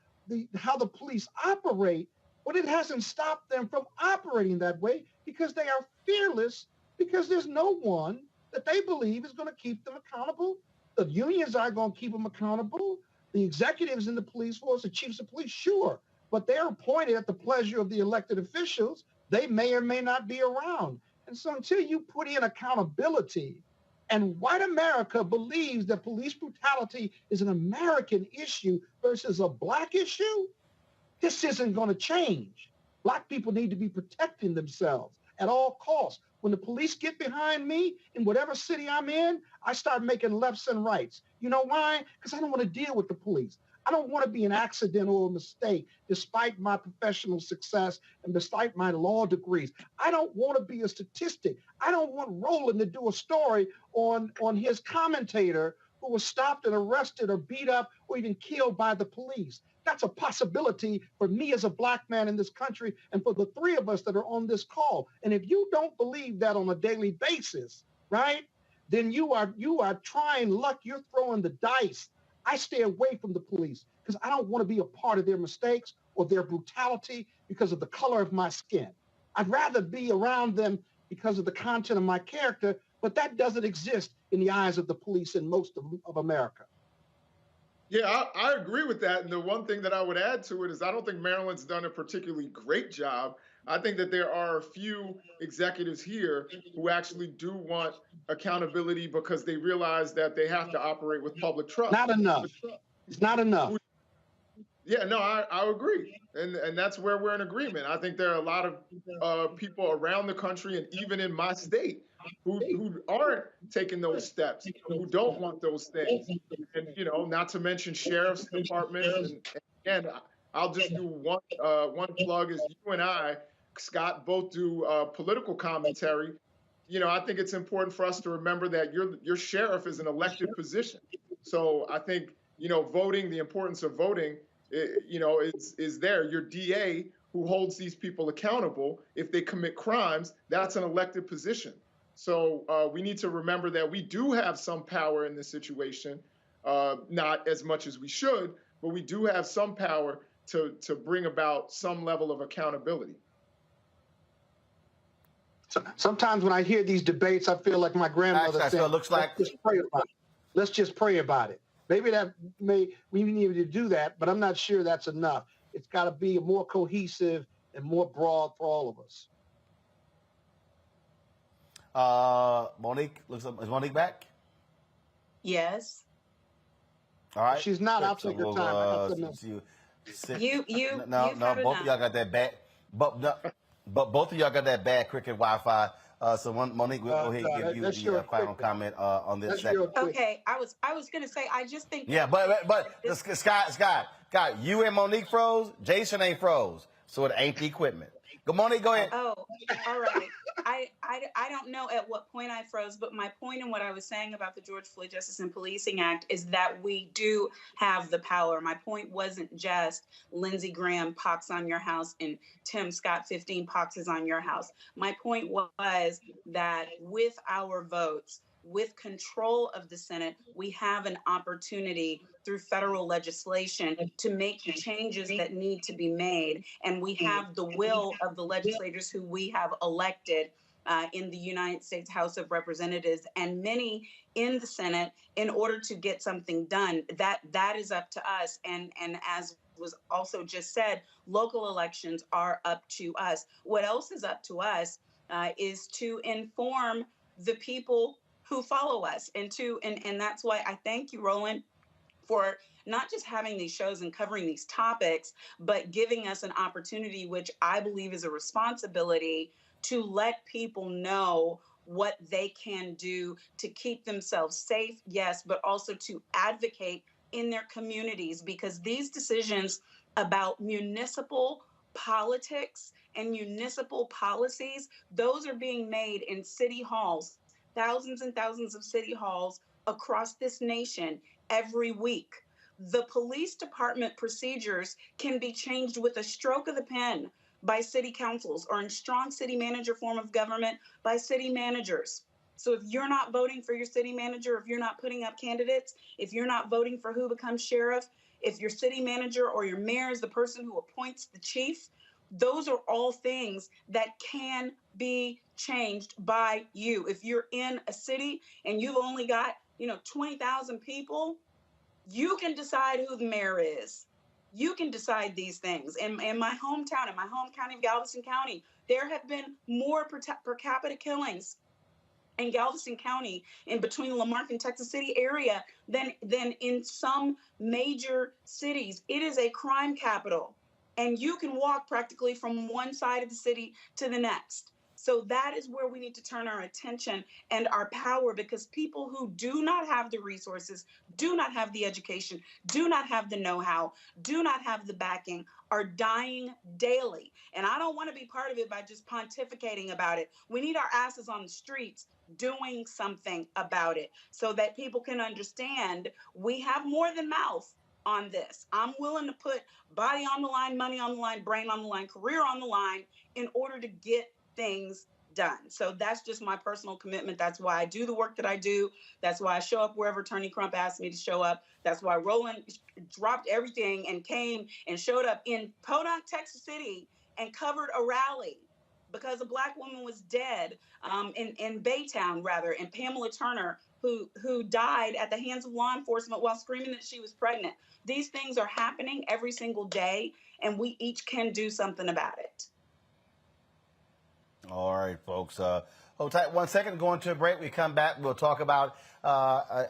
how the police operate, but it hasn't stopped them from operating that way because they are fearless, because there's no one that they believe is going to keep them accountable. The unions aren't going to keep them accountable. The executives in the police force, the chiefs of police, sure, but they're appointed at the pleasure of the elected officials. They may or may not be around. And so until you put in accountability, and white America believes that police brutality is an American issue versus a Black issue, this isn't going to change. Black people need to be protecting themselves at all costs. When the police get behind me in whatever city I'm in, I start making lefts and rights. You know why? Because I don't want to deal with the police. I don't want to be an accident or a mistake, despite my professional success and despite my law degrees. I don't want to be a statistic. I don't want Roland to do a story on his commentator who was stopped and arrested or beat up or even killed by the police. That's a possibility for me as a Black man in this country and for the three of us that are on this call. And if you don't believe that on a daily basis, right, then you are trying luck. You're throwing the dice. I stay away from the police because I don't want to be a part of their mistakes or their brutality because of the color of my skin. I'd rather be around them because of the content of my character, but that doesn't exist in the eyes of the police in most of America. Yeah, I agree with that. And the one thing that I would add to it is I don't think Maryland's done a particularly great job. I think that there are a few executives here who actually do want accountability because they realize that they have to operate with public trust. Not enough. It's not enough. Yeah, no, I agree. And that's where we're in agreement. I think there are a lot of people around the country and even in my state who aren't taking those steps, who don't want those things. And, you know, not to mention sheriff's departments. And again, I'll just do one plug is you and I, Scott, both do political commentary. You know, I think it's important for us to remember that your sheriff is an elected position. So I think, you know, voting, the importance of voting, you know, is there. Your DA, who holds these people accountable, if they commit crimes, that's an elected position. So we need to remember that we do have some power in this situation, not as much as we should, but we do have some power to bring about some level of accountability. So, sometimes when I hear these debates, I feel like my grandmother said, so it looks like let's just pray about it. Let's just pray about it. Maybe we need to do that, but I'm not sure that's enough. It's got to be more cohesive and more broad for all of us. Monique, is Monique back? Yes. All right. She's not. I'll take her time. I got No, both of y'all got that bad. But both of y'all got that bad cricket Wi-Fi. So Monique, we'll go ahead and give you the final comment on this segment. Okay, I was gonna say I just think. Yeah, but Scott, you and Monique froze. Jason ain't froze, so it ain't the equipment. Good morning. Go ahead. Oh, all right. I don't know at what point I froze, but my point in what I was saying about the George Floyd Justice and Policing Act is that we do have the power. My point wasn't just Lindsey Graham pox on your house and Tim Scott 15 poxes on your house. My point was that with our votes, with control of the Senate, we have an opportunity through federal legislation to make the changes that need to be made. And we have the will of the legislators who we have elected in the United States House of Representatives and many in the Senate in order to get something done. That is up to us. And as was also just said, local elections are up to us. What else is up to us is to inform the people who follow us and that's why I thank you, Roland, for not just having these shows and covering these topics, but giving us an opportunity, which I believe is a responsibility, to let people know what they can do to keep themselves safe, yes, but also to advocate in their communities, because these decisions about municipal politics and municipal policies, those are being made in city halls, thousands and thousands of city halls across this nation every week. The police department procedures can be changed with a stroke of the pen by city councils or in strong city manager form of government by city managers. So if you're not voting for your city manager, if you're not putting up candidates, if you're not voting for who becomes sheriff, if your city manager or your mayor is the person who appoints the chief, those are all things that can be changed by you. If you're in a city and you've only got, 20,000 people, you can decide who the mayor is. You can decide these things. In my hometown, in my home county of Galveston County, there have been more per capita killings in Galveston County in between the Lamarck and Texas City area than in some major cities. It is a crime capital. And you can walk practically from one side of the city to the next. So that is where we need to turn our attention and our power, because people who do not have the resources, do not have the education, do not have the know-how, do not have the backing, are dying daily. And I don't want to be part of it by just pontificating about it. We need our asses on the streets doing something about it so that people can understand we have more than mouth on this. I'm willing to put body on the line, money on the line, brain on the line, career on the line in order to get things done. So that's just my personal commitment. That's why I do the work that I do. That's why I show up wherever Attorney Crump asked me to show up. That's why Roland dropped everything and came and showed up in Podunk, Texas City and covered a rally because a Black woman was dead in Baytown, rather, and Pamela Turner, who died at the hands of law enforcement while screaming that she was pregnant. These things are happening every single day, and we each can do something about it. All right, folks. Hold tight 1 second. Going to a break. We come back. We'll talk about,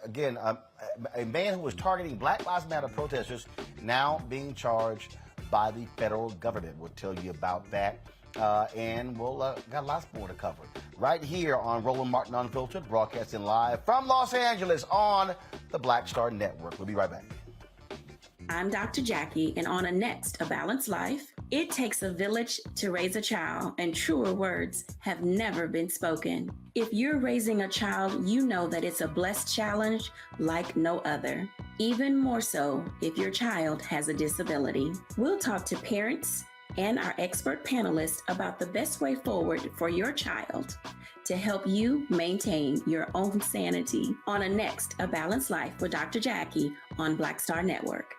again, a man who was targeting Black Lives Matter protesters now being charged by the federal government. We'll tell you about that. And we'll got lots more to cover. right here on Roland Martin Unfiltered, broadcasting live from Los Angeles on the Black Star Network. We'll be right back. I'm Dr. Jackie, and on a next, A Balanced Life, it takes a village to raise a child, and truer words have never been spoken. If you're raising a child, you know that it's a blessed challenge like no other. Even more so if your child has a disability. We'll talk to parents and our expert panelists about the best way forward for your child to help you maintain your own sanity on a next, A Balanced Life with Dr. Jackie on Black Star Network.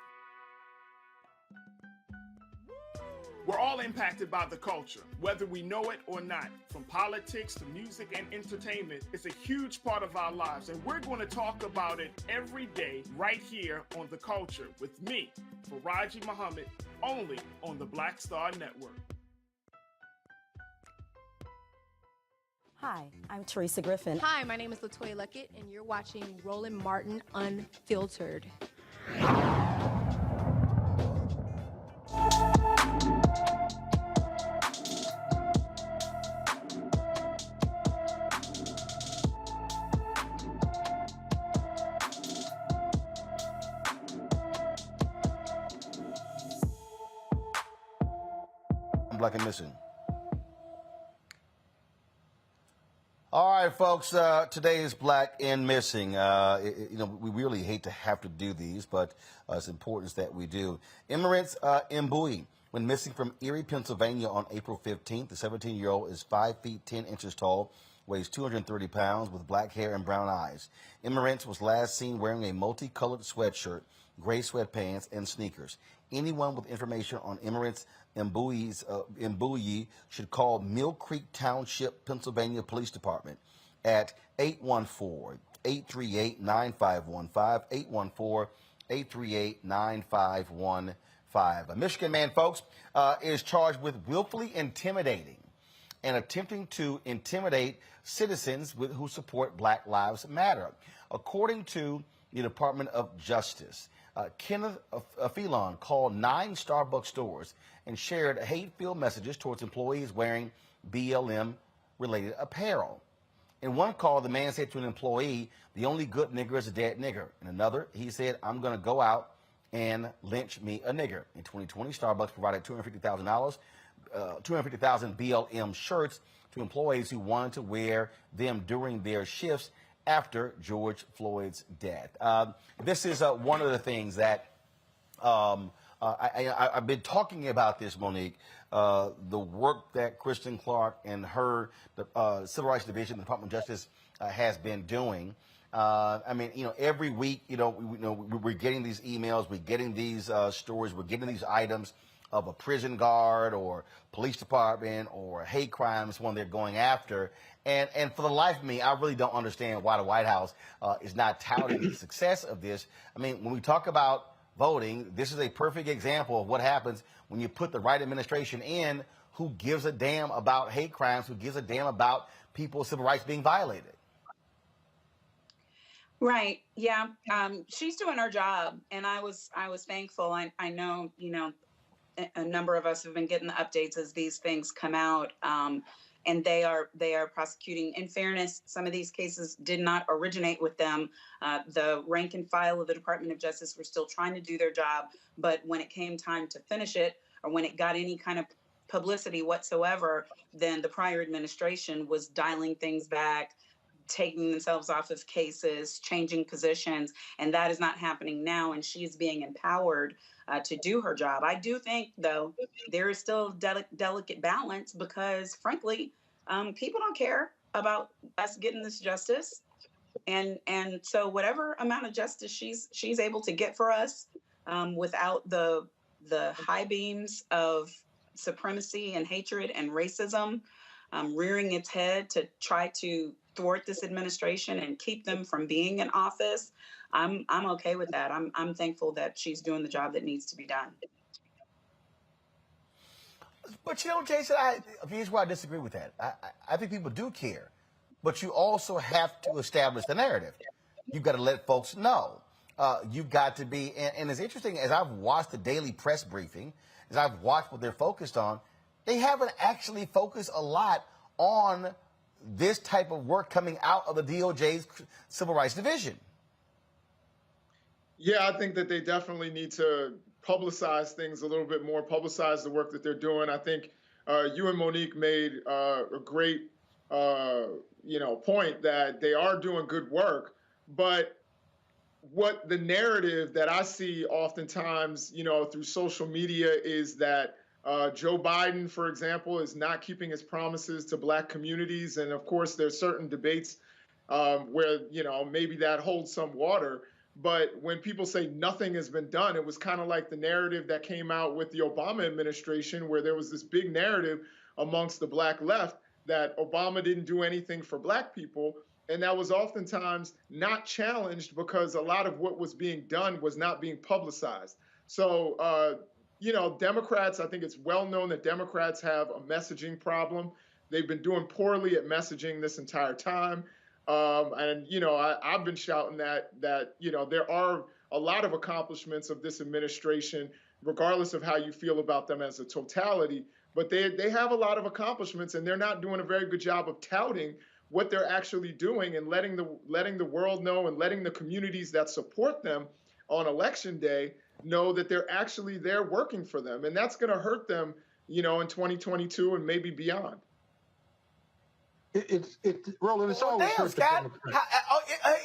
We're all impacted by the culture, whether we know it or not. From politics to music and entertainment, it's a huge part of our lives, and we're going to talk about it every day right here on The Culture with me, Faraji Muhammad, only on the Black Star Network. Hi, I'm Teresa Griffin. Hi, my name is LaToya Luckett, and you're watching Roland Martin Unfiltered. Black and Missing. All right, folks, today is Black and Missing. We really hate to have to do these, but it's important that we do. Emirates Mbui went missing from Erie, Pennsylvania on April 15th. The 17-year-old is 5 feet 10 inches tall, weighs 230 pounds, with black hair and brown eyes. Emirates was last seen wearing a multicolored sweatshirt, gray sweatpants, and sneakers. Anyone with information on Emirates Mbui should call Mill Creek Township, Pennsylvania Police Department at 814-838-9515, 814-838-9515. A Michigan man, folks, is charged with willfully intimidating and attempting to intimidate citizens who support Black Lives Matter. According to the Department of Justice, Kenneth Phelan called 9 Starbucks stores and shared hate-filled messages towards employees wearing BLM-related apparel. In one call, the man said to an employee, "The only good nigger is a dead nigger." In another, he said, "I'm going to go out and lynch me a nigger." In 2020, Starbucks provided $250,000 BLM shirts to employees who wanted to wear them during their shifts after George Floyd's death. This is one of the things that I've been talking about this, Monique, the work that Kristen Clark and her Civil Rights Division, the Department of Justice, has been doing. Every week, we're getting these emails, we're getting these stories, we're getting these items of a prison guard or police department or hate crimes when they're going after. And for the life of me, I really don't understand why the White House is not touting the success of this. I mean, when we talk about voting, this is a perfect example of what happens when you put the right administration in who gives a damn about hate crimes, who gives a damn about people's civil rights being violated. Right. Yeah. She's doing her job, and I was thankful. I know, a number of us have been getting the updates as these things come out. And they are prosecuting. In fairness, some of these cases did not originate with them. The rank and file of the Department of Justice were still trying to do their job, but when it came time to finish it, or when it got any kind of publicity whatsoever, then the prior administration was dialing things back, taking themselves off of cases, changing positions, and that is not happening now, and she is being empowered to do her job. I do think, though, there is still a delicate balance because, frankly, people don't care about us getting this justice. And so whatever amount of justice she's able to get for us without the high beams of supremacy and hatred and racism rearing its head to try to thwart this administration and keep them from being in office, I'm okay with that. I'm thankful that she's doing the job that needs to be done. But Jason, here's why I disagree with that. I think people do care, but you also have to establish the narrative. You've got to let folks know. You've got to be, and it's interesting, as I've watched the daily press briefing, as I've watched what they're focused on, they haven't actually focused a lot on this type of work coming out of the DOJ's Civil Rights Division? Yeah, I think that they definitely need to publicize things a little bit more, publicize the work that they're doing. I think you and Monique made a great, point that they are doing good work. But what the narrative that I see oftentimes, through social media is that Joe Biden, for example, is not keeping his promises to Black communities. And of course, there's certain debates where, maybe that holds some water. But when people say nothing has been done, it was kind of like the narrative that came out with the Obama administration, where there was this big narrative amongst the Black left that Obama didn't do anything for Black people. And that was oftentimes not challenged because a lot of what was being done was not being publicized. So, Democrats, I think it's well known that Democrats have a messaging problem. They've been doing poorly at messaging this entire time. I've been shouting that there are a lot of accomplishments of this administration, regardless of how you feel about them as a totality. But they have a lot of accomplishments, and they're not doing a very good job of touting what they're actually doing and letting the world know and letting the communities that support them on election day know that they're actually there working for them. And that's going to hurt them, in 2022 and maybe beyond. Roland, it's always damn, Scott.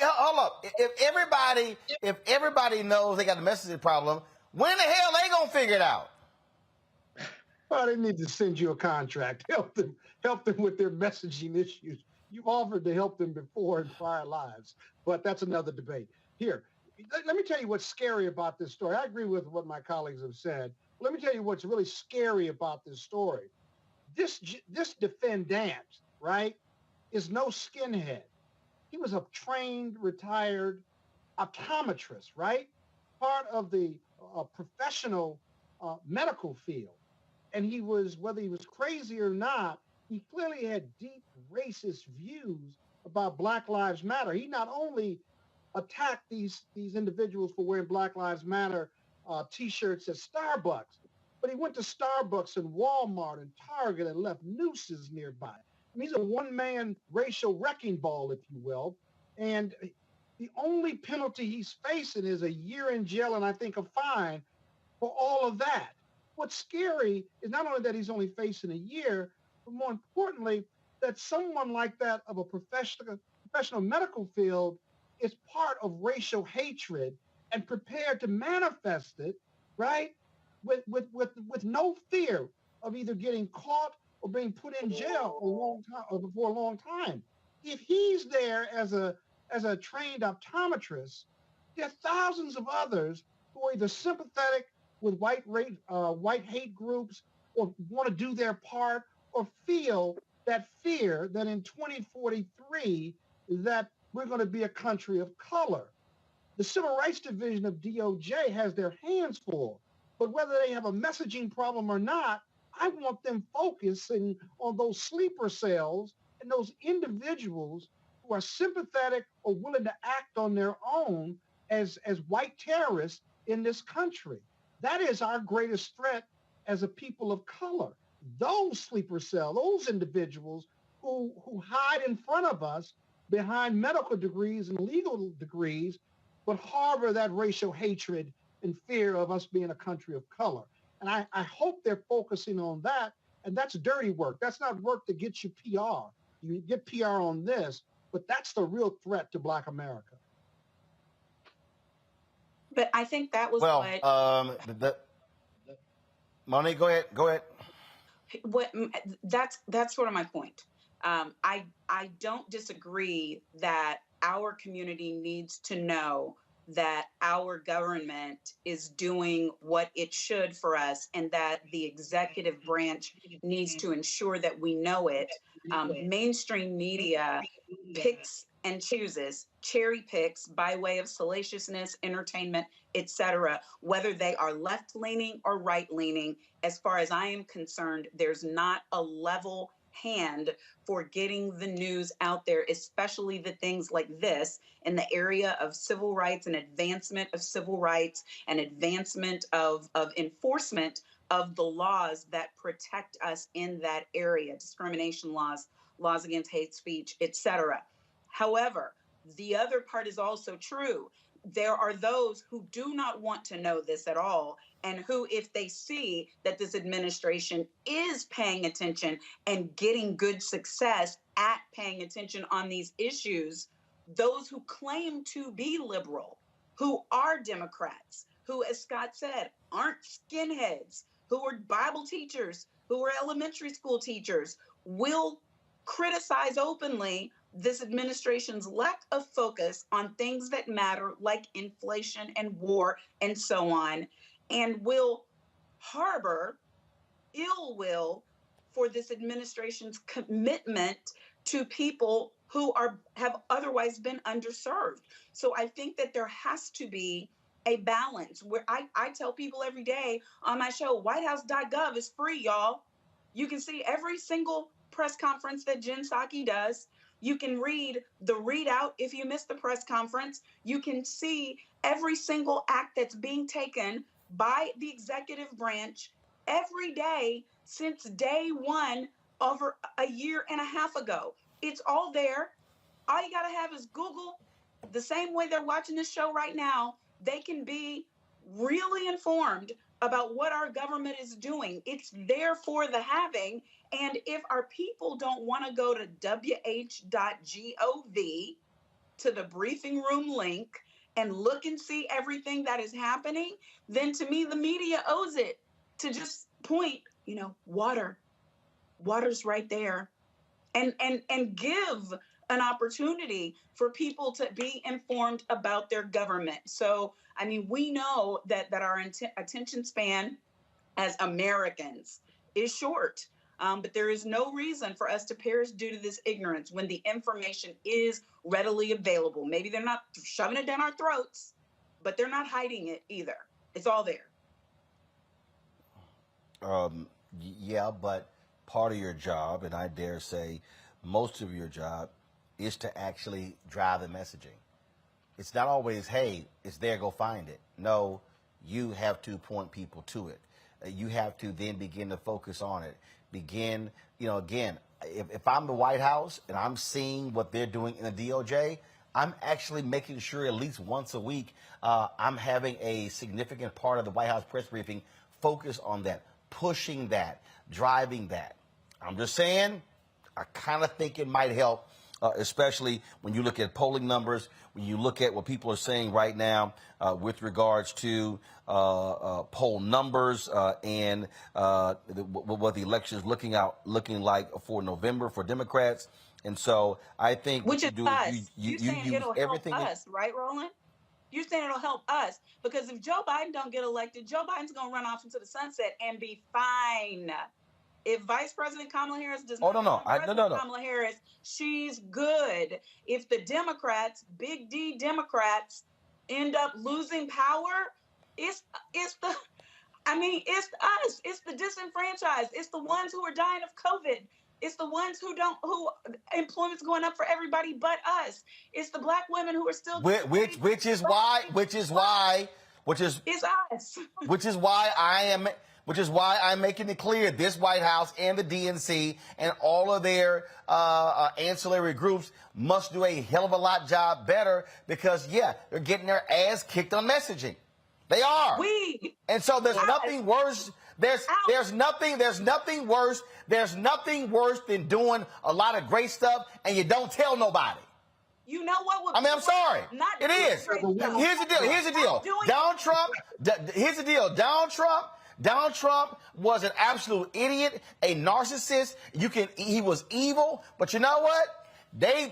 Hold up. If everybody knows they got a messaging problem, when the hell they gonna figure it out? Well, they need to send you a contract. Help them with their messaging issues. You've offered to help them before in prior lives, but that's another debate. Here, let me tell you what's scary about this story. I agree with what my colleagues have said. Let me tell you what's really scary about this story. This defendant, right, is no skinhead. He was a trained, retired optometrist, right? Part of the professional medical field. And he was, whether he was crazy or not, he clearly had deep racist views about Black Lives Matter. He not only attacked these individuals for wearing Black Lives Matter T-shirts at Starbucks, but he went to Starbucks and Walmart and Target and left nooses nearby. I mean, he's a one-man racial wrecking ball, if you will. And the only penalty he's facing is a year in jail and I think a fine for all of that. What's scary is not only that he's only facing a year, but more importantly, that someone like that of a professional medical field is part of racial hatred and prepared to manifest it, right? With no fear of either getting caught or being put in jail for a long time. If he's there as a trained optometrist, there are thousands of others who are either sympathetic with white hate groups or want to do their part or feel that fear that in 2043 that we're going to be a country of color. The Civil Rights Division of DOJ has their hands full, but whether they have a messaging problem or not, I want them focusing on those sleeper cells and those individuals who are sympathetic or willing to act on their own as white terrorists in this country. That is our greatest threat as a people of color. Those sleeper cells, those individuals who hide in front of us behind medical degrees and legal degrees, but harbor that racial hatred and fear of us being a country of color. And I hope they're focusing on that. And that's dirty work. That's not work that gets you PR. You get PR on this, but that's the real threat to Black America. But I think that was Monique, go ahead. That's sort of my point. I don't disagree that our community needs to know that our government is doing what it should for us and that the executive branch needs to ensure that we know it. Mainstream media picks and chooses, cherry picks by way of salaciousness, entertainment, etc., whether they are left-leaning or right-leaning. As far as I am concerned, there's not a level hand for getting the news out there, especially the things like this in the area of civil rights and advancement of civil rights and advancement of enforcement of the laws that protect us in that area, discrimination laws laws against hate speech, etc. However, the other part is also true. There are those who do not want to know this at all, and who, if they see that this administration is paying attention and getting good success at paying attention on these issues, those who claim to be liberal, who are Democrats, who, as Scott said, aren't skinheads, who are Bible teachers, who are elementary school teachers, will criticize openly this administration's lack of focus on things that matter, like inflation and war and so on, and will harbor ill will for this administration's commitment to people who have otherwise been underserved. So I think that there has to be a balance where I tell people every day on my show, whitehouse.gov is free, y'all. You can see every single press conference that Jen Psaki does. You can read the readout if you missed the press conference. You can see every single act that's being taken by the executive branch every day since day one over a year and a half ago. It's all there. All you got to have is Google. The same way they're watching this show right now, they can be really informed about what our government is doing. It's there for the having. And if our people don't want to go to wh.gov, to the briefing room link, and look and see everything that is happening, then to me, the media owes it to just point, water's right there, and give an opportunity for people to be informed about their government. So, I mean, we know that our attention span as Americans is short. But there is no reason for us to perish due to this ignorance when the information is readily available. Maybe they're not shoving it down our throats, but they're not hiding it either. It's all there. Yeah, but part of your job, and I dare say most of your job, is to actually drive the messaging. It's not always, hey, it's there, go find it. No, you have to point people to it. You have to then begin to focus on it. Begin, again, if I'm the White House and I'm seeing what they're doing in the DOJ, I'm actually making sure at least once a week I'm having a significant part of the White House press briefing focus on that, pushing that, driving that. I'm just saying, I kind of think it might help, especially when you look at polling numbers, when you look at what people are saying right now with regards to poll numbers and what the election is looking like for November for Democrats. And so I think which is us. You saying use it'll everything help us, right, Roland? You're saying it'll help us because if Joe Biden don't get elected, Joe Biden's going to run off into the sunset and be fine. If Vice President Kamala Harris does not Kamala Harris, she's good. If the Democrats, big D Democrats, end up losing power, it's us. It's the disenfranchised. It's the ones who are dying of COVID. It's the ones who employment's going up for everybody but us. It's the Black women who are still which is why I'm making it clear this White House and the DNC and all of their ancillary groups must do a hell of a lot job better because, they're getting their ass kicked on messaging. They are. And so there's nothing worse. There's nothing worse than doing a lot of great stuff and you don't tell nobody. You know what? I'm sorry. It is. Here's the deal. Donald Trump was an absolute idiot, a narcissist. He was evil, but you know what? They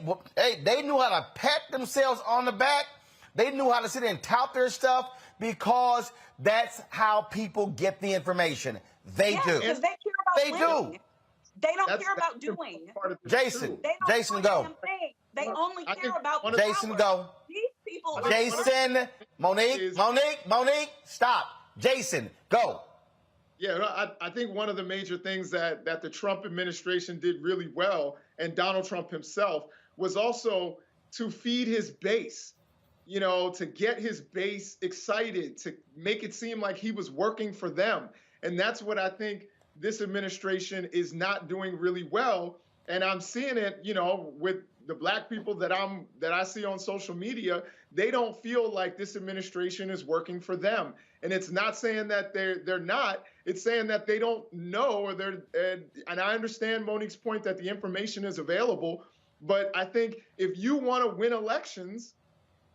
knew how to pat themselves on the back. They knew how to sit there and tout their stuff because that's how people get the information. They do. Because they care about winning. They don't care about doing. Jason, go. They only care about Jason, power. go. These people. Jason, Monique, stop. Jason, go. Yeah, I think one of the major things that the Trump administration did really well, and Donald Trump himself, was also to feed his base, to get his base excited, to make it seem like he was working for them. And that's what I think this administration is not doing really well, And I'm seeing it, you know, with the black people that I see on social media. They don't feel like this administration is working for them. And it's not saying that they're not. It's saying that they don't know, or and I understand Monique's point that the information is available. But I think if you want to win elections,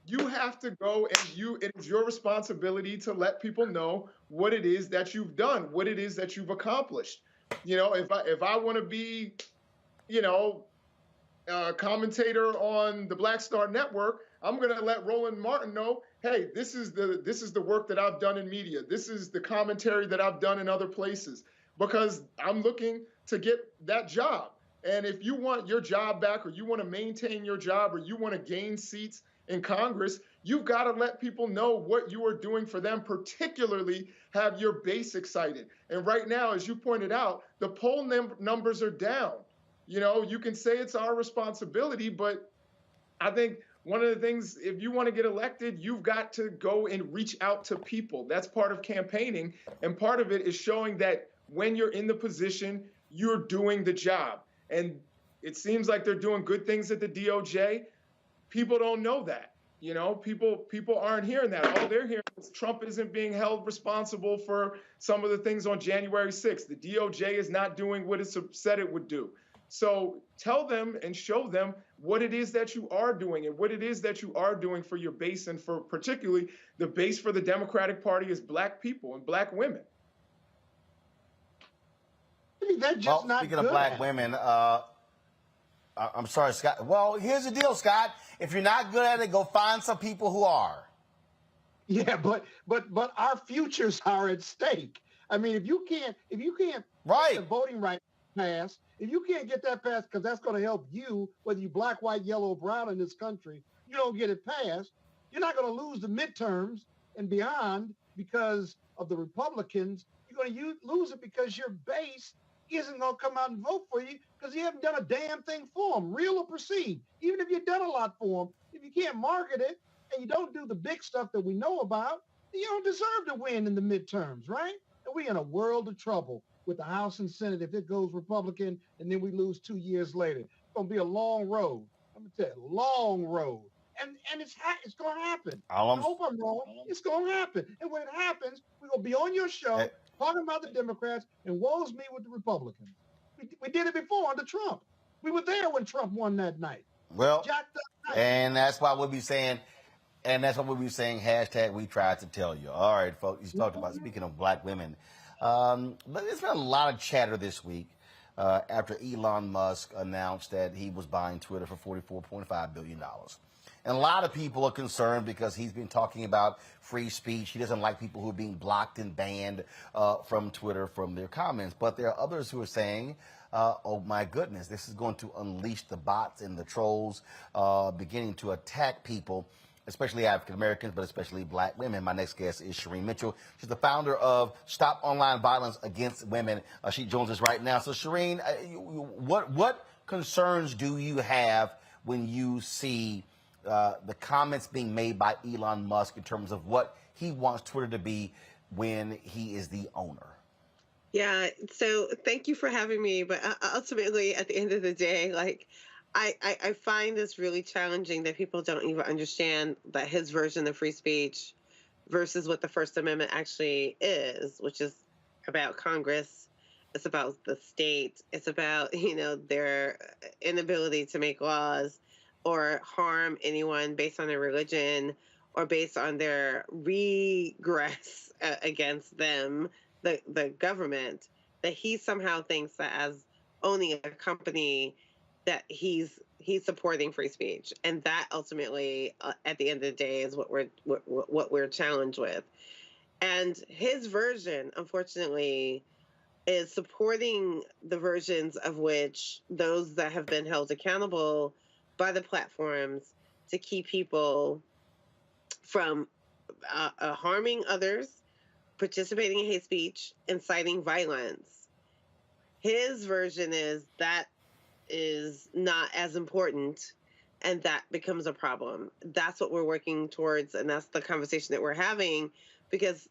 you have to go and it is your responsibility to let people know what it is that you've done, what it is that you've accomplished. You know, if I want to be, you know, a commentator on the Black Star Network, I'm going to let Roland Martin know, hey, this is the work that I've done in media. This is the commentary that I've done in other places, because I'm looking to get that job. And if you want your job back, or you want to maintain your job, or you want to gain seats in Congress, you've got to let people know what you are doing for them, particularly have your base excited. And right now, as you pointed out, the poll numbers are down. You know, you can say it's our responsibility, but I think one of the things, if you want to get elected, you've got to go and reach out to people. That's part of campaigning. And part of it is showing that when you're in the position, you're doing the job. And it seems like they're doing good things at the DOJ. People don't know that. You know, people aren't hearing that. All they're hearing is Trump isn't being held responsible for some of the things on January 6th. The DOJ is not doing what it said it would do. So tell them and show them what it is that you are doing, and what it is that you are doing for your base, and for particularly the base for the Democratic Party is black people and black women. They're just not speaking good of black at it. women, I'm sorry, Scott. Well, here's the deal, Scott. If you're not good at it, go find some people who are. Yeah, but our futures are at stake. I mean, if you can't right, get the voting right passed, if you can't get that passed, because that's going to help you, whether you black, white, yellow, or brown in this country, you don't get it passed, you're not going to lose the midterms and beyond because of the Republicans. You're going to lose it because your base isn't going to come out and vote for you because you haven't done a damn thing for them, real or perceived. Even if you've done a lot for them, if you can't market it and you don't do the big stuff that we know about, then you don't deserve to win in the midterms, right? And we're in a world of trouble with the House and Senate if it goes Republican and then we lose 2 years later. It's going to be a long road. I'm going to tell you, long road. And it's going to happen. I hope I'm wrong. It's going to happen. And when it happens, we're going to be on your show talking about the Democrats, and woe's me with the Republicans. We did it before under Trump. We were there when Trump won that night. Well, Jacked up night. and that's why we'll be saying, hashtag we tried to tell you. All right, folks, you talked about, speaking of black women, but there's been a lot of chatter this week after Elon Musk announced that he was buying Twitter for $44.5 billion. And a lot of people are concerned because he's been talking about free speech. He doesn't like people who are being blocked and banned from Twitter from their comments. But there are others who are saying, oh, my goodness, this is going to unleash the bots and the trolls beginning to attack people, especially African Americans, but especially black women. My next guest is Shireen Mitchell. She's the founder of Stop Online Violence Against Women. She joins us right now. So, Shireen, what concerns do you have when you see the comments being made by Elon Musk in terms of what he wants Twitter to be when he is the owner? Yeah, so thank you for having me. But ultimately, at the end of the day, like, I find this really challenging that people don't even understand that his version of free speech versus what the First Amendment actually is, which is about Congress. It's about the state. It's about, their inability to make laws or harm anyone based on their religion or based on their regress against them, the government, that he somehow thinks that as owning a company that he's supporting free speech. And that ultimately, at the end of the day, is what we're challenged with. And his version, unfortunately, is supporting the versions of which those that have been held accountable by the platforms to keep people from harming others, participating in hate speech, inciting violence. His version is that is not as important, and that becomes a problem. That's what we're working towards, and that's the conversation that we're having, because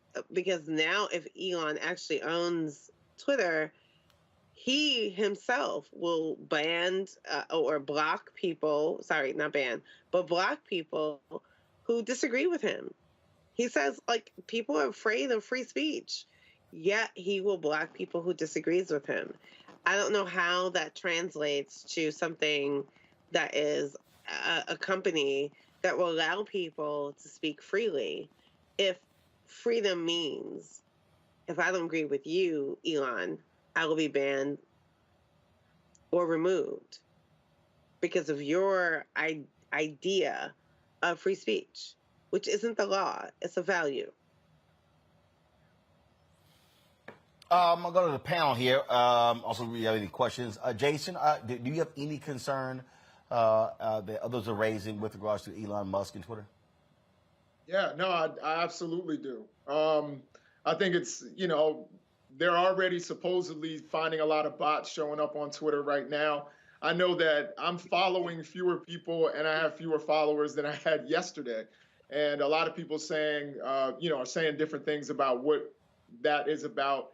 now if Elon actually owns Twitter, he himself will ban or block people, sorry, not ban, but block people who disagree with him. He says, like, people are afraid of free speech, yet he will block people who disagrees with him. I don't know how that translates to something that is a company that will allow people to speak freely if freedom means, if I don't agree with you, Elon, I will be banned or removed because of your idea of free speech, which isn't the law, it's a value. I'll go to the panel here. Also, if you have any questions. Jason, do you have any concern that others are raising with regards to Elon Musk and Twitter? Yeah, no, I absolutely do. I think it's, they're already supposedly finding a lot of bots showing up on Twitter right now. I know that I'm following fewer people and I have fewer followers than I had yesterday. And a lot of people saying, are saying different things about what that is about.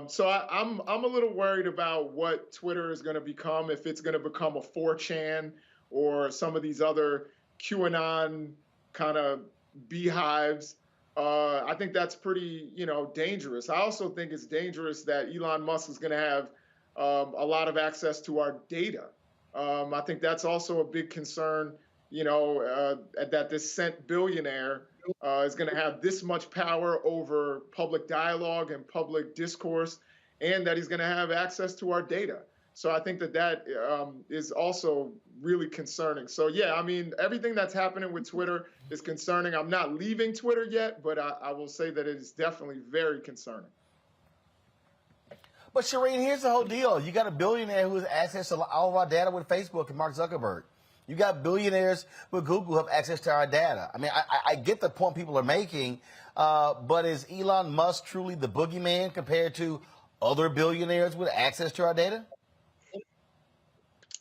So I'm a little worried about what Twitter is going to become, if it's going to become a 4chan or some of these other QAnon kind of beehives. I think that's pretty, dangerous. I also think it's dangerous that Elon Musk is going to have a lot of access to our data. I think that's also a big concern, that this cent billionaire is going to have this much power over public dialogue and public discourse, and that he's going to have access to our data. So I think that is also really concerning. So, yeah, I mean, everything that's happening with Twitter is concerning. I'm not leaving Twitter yet, but I will say that it is definitely very concerning. But, Shireen, here's the whole deal. You got a billionaire who has access to all of our data with Facebook and Mark Zuckerberg. You got billionaires with Google who have access to our data. I mean, I get the point people are making, but is Elon Musk truly the boogeyman compared to other billionaires with access to our data?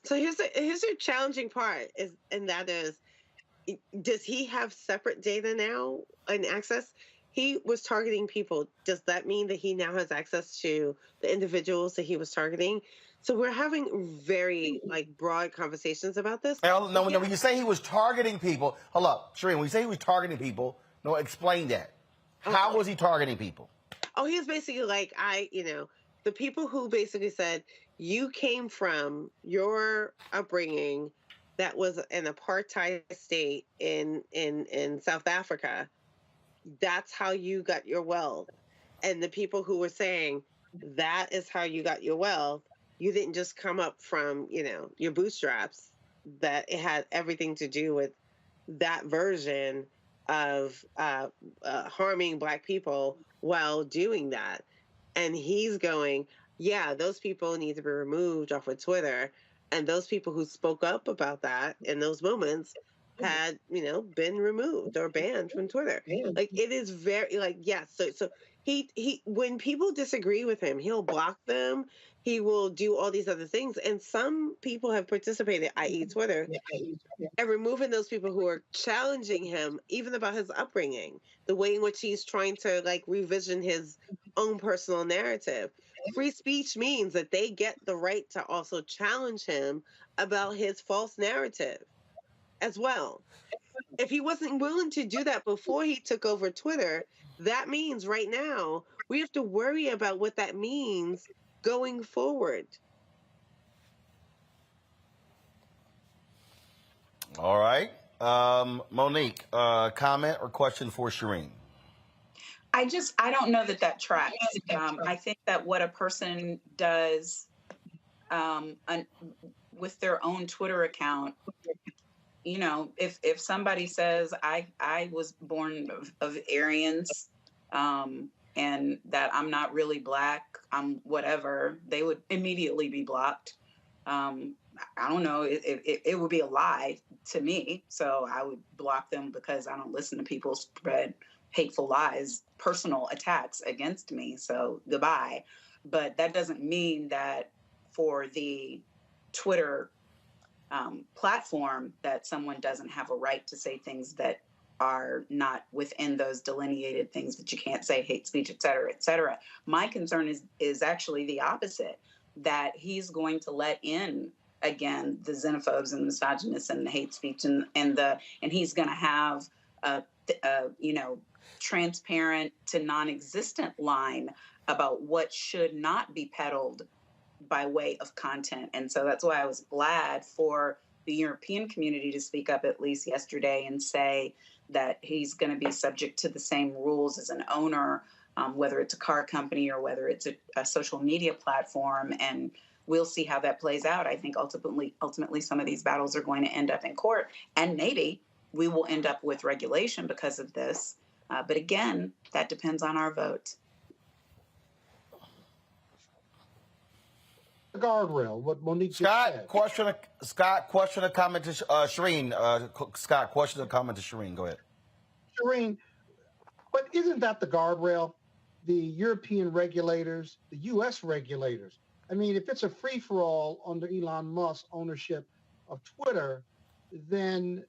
So here's the challenging part, does he have separate data now and access? He was targeting people. Does that mean that he now has access to the individuals that he was targeting? So we're having very broad conversations about this. No, when you say he was targeting people, hold up, Shireen, when you say he was targeting people, no, explain that. How was he targeting people? Oh, he was basically the people who basically said, you came from your upbringing that was an apartheid state in South Africa. That's how you got your wealth. And the people who were saying that is how you got your wealth, you didn't just come up from, your bootstraps, that it had everything to do with that version of harming Black people while doing that. And he's going, yeah, those people need to be removed off of Twitter. And those people who spoke up about that in those moments had, been removed or banned from Twitter. It is very yes. So he when people disagree with him, he'll block them. He will do all these other things. And some people have participated, i.e. Twitter, and removing those people who are challenging him, even about his upbringing, the way in which he's trying to revision his own personal narrative. Free speech means that they get the right to also challenge him about his false narrative as well. If he wasn't willing to do that before he took over Twitter, that means right now we have to worry about what that means going forward. All right. Monique, comment or question for Shireen? I don't know that tracks. I think that what a person does with their own Twitter account, if somebody says I was born of Aryans, and that I'm not really Black, I'm whatever, they would immediately be blocked. I don't know, it would be a lie to me, so I would block them because I don't listen to people spread hateful lies, personal attacks against me, so goodbye. But that doesn't mean that for the Twitter platform that someone doesn't have a right to say things that are not within those delineated things that you can't say, hate speech, et cetera, et cetera. My concern is actually the opposite. that he's going to let in again the xenophobes and misogynists and the hate speech and he's going to have a transparent to non-existent line about what should not be peddled by way of content. And so that's why I was glad for the European community to speak up at least yesterday and say that he's going to be subject to the same rules as an owner, whether it's a car company or whether it's a social media platform. And we'll see how that plays out. I think ultimately some of these battles are going to end up in court, and maybe we will end up with regulation because of this. But again, that depends on our vote. The guardrail, what Monique Scott, said. question or comment to Shireen. Scott, question or comment to Shireen. Go ahead. Shireen, but isn't that the guardrail? The European regulators, the U.S. regulators. I mean, if it's a free-for-all under Elon Musk's ownership of Twitter, then,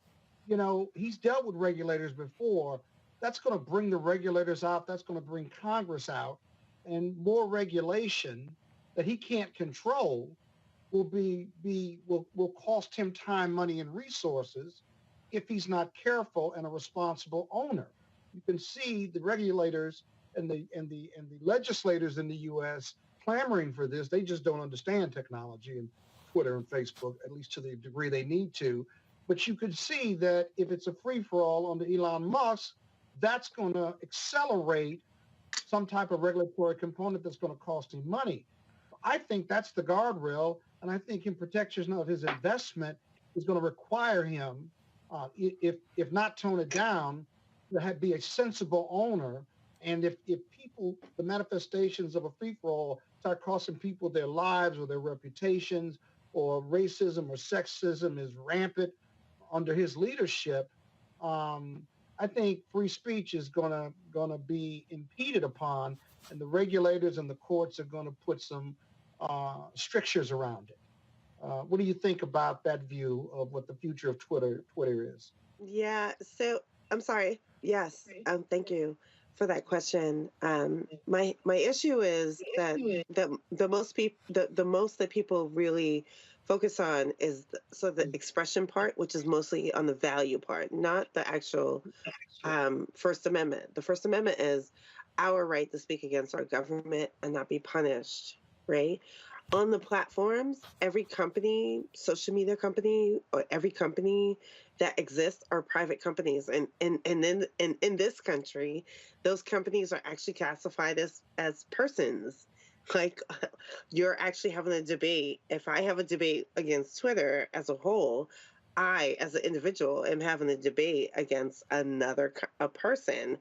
he's dealt with regulators before. That's going to bring the regulators out. That's going to bring Congress out. And more regulation that he can't control will cost him time, money, and resources if he's not careful and a responsible owner. You can see the regulators and the legislators in the U.S. clamoring for this. They just don't understand technology and Twitter and Facebook, at least to the degree they need to. But you could see that if it's a free-for-all under Elon Musk, that's going to accelerate some type of regulatory component that's going to cost him money. I think that's the guardrail, and I think in protection of his investment is going to require him, if not tone it down, to be a sensible owner. And if people, the manifestations of a free-for-all start costing people their lives or their reputations, or racism or sexism is rampant under his leadership, I think free speech is gonna be impeded upon, and the regulators and the courts are going to put some strictures around it. What do you think about that view of what the future of Twitter is? Yeah. So I'm sorry. Yes. Thank you for that question. My issue is that the most that people really focus on is the expression part, which is mostly on the value part, not the actual First Amendment. The First Amendment is our right to speak against our government and not be punished, right? On the platforms, every company, social media company, or every company that exists are private companies. And in this country, those companies are actually classified as persons. Like, you're actually having a debate. If I have a debate against Twitter as a whole, I, as an individual, am having a debate against a person,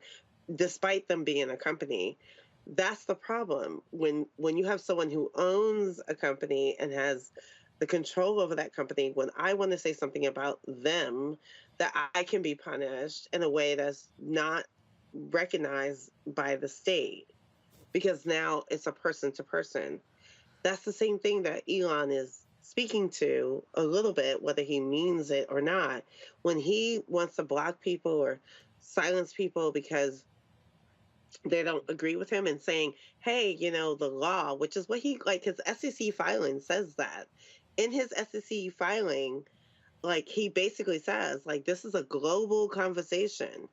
despite them being a company. That's the problem. When you have someone who owns a company and has the control over that company, when I want to say something about them, that I can be punished in a way that's not recognized by the state, because now it's a person to person. That's the same thing that Elon is speaking to a little bit, whether he means it or not, when he wants to block people or silence people because they don't agree with him, and saying, hey, the law, which is what his SEC filing says that. In his SEC filing, he basically says, this is a global conversation.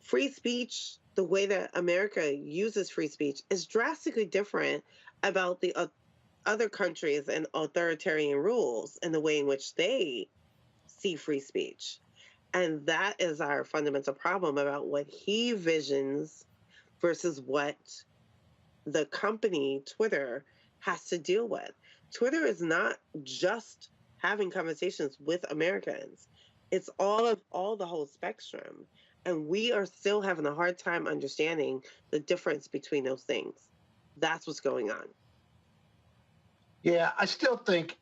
Free speech, the way that America uses free speech, is drastically different about the other countries and authoritarian rules and the way in which they see free speech. And that is our fundamental problem about what he visions versus what the company, Twitter, has to deal with. Twitter is not just having conversations with Americans. It's all the whole spectrum. And we are still having a hard time understanding the difference between those things. That's what's going on. Yeah, I still think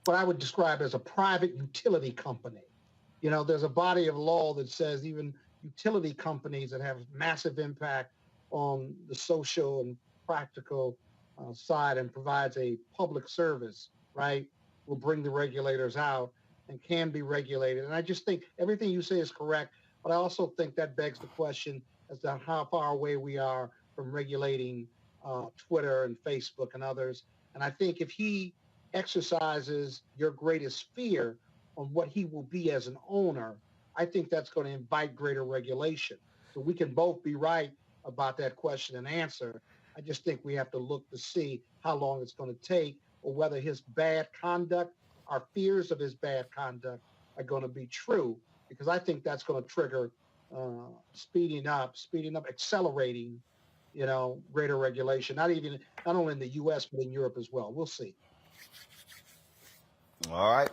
what I would describe as a private utility company. There's a body of law that says even utility companies that have massive impact on the social and practical side and provides a public service, right, will bring the regulators out and can be regulated. And I just think everything you say is correct, but I also think that begs the question as to how far away we are from regulating Twitter and Facebook and others. And I think if he exercises your greatest fear on what he will be as an owner, I think that's going to invite greater regulation. So we can both be right about that question and answer. I just think we have to look to see how long it's going to take, or whether his bad conduct, our fears of his bad conduct, are going to be true, because I think that's going to trigger speeding up, accelerating, greater regulation, not only in the U.S., but in Europe as well. We'll see. All right.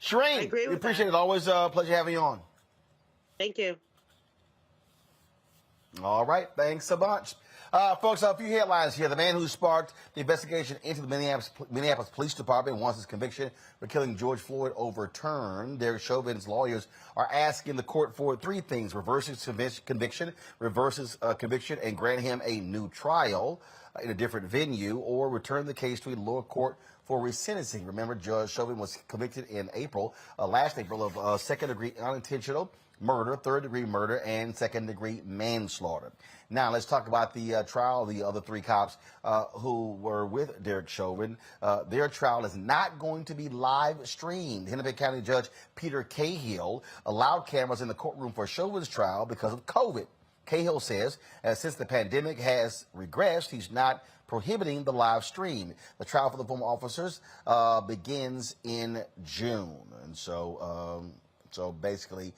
Shireen, we appreciate it. Always a pleasure having you on. Thank you. All right. Thanks so much. Folks, a few headlines here. The man who sparked the investigation into the Minneapolis Police Department wants his conviction for killing George Floyd overturned. Derek Chauvin's lawyers are asking the court for three things: reverse his conviction, and grant him a new trial in a different venue, or return the case to a lower court for resentencing. Remember, Judge Chauvin was convicted in last April, of second-degree unintentional murder, third-degree murder, and second-degree manslaughter. Now, let's talk about the trial of the other three cops who were with Derek Chauvin. Their trial is not going to be live streamed. Hennepin County Judge Peter Cahill allowed cameras in the courtroom for Chauvin's trial because of COVID. Cahill says since the pandemic has regressed, he's not prohibiting the live stream. The trial for the former officers begins in June. And so basically,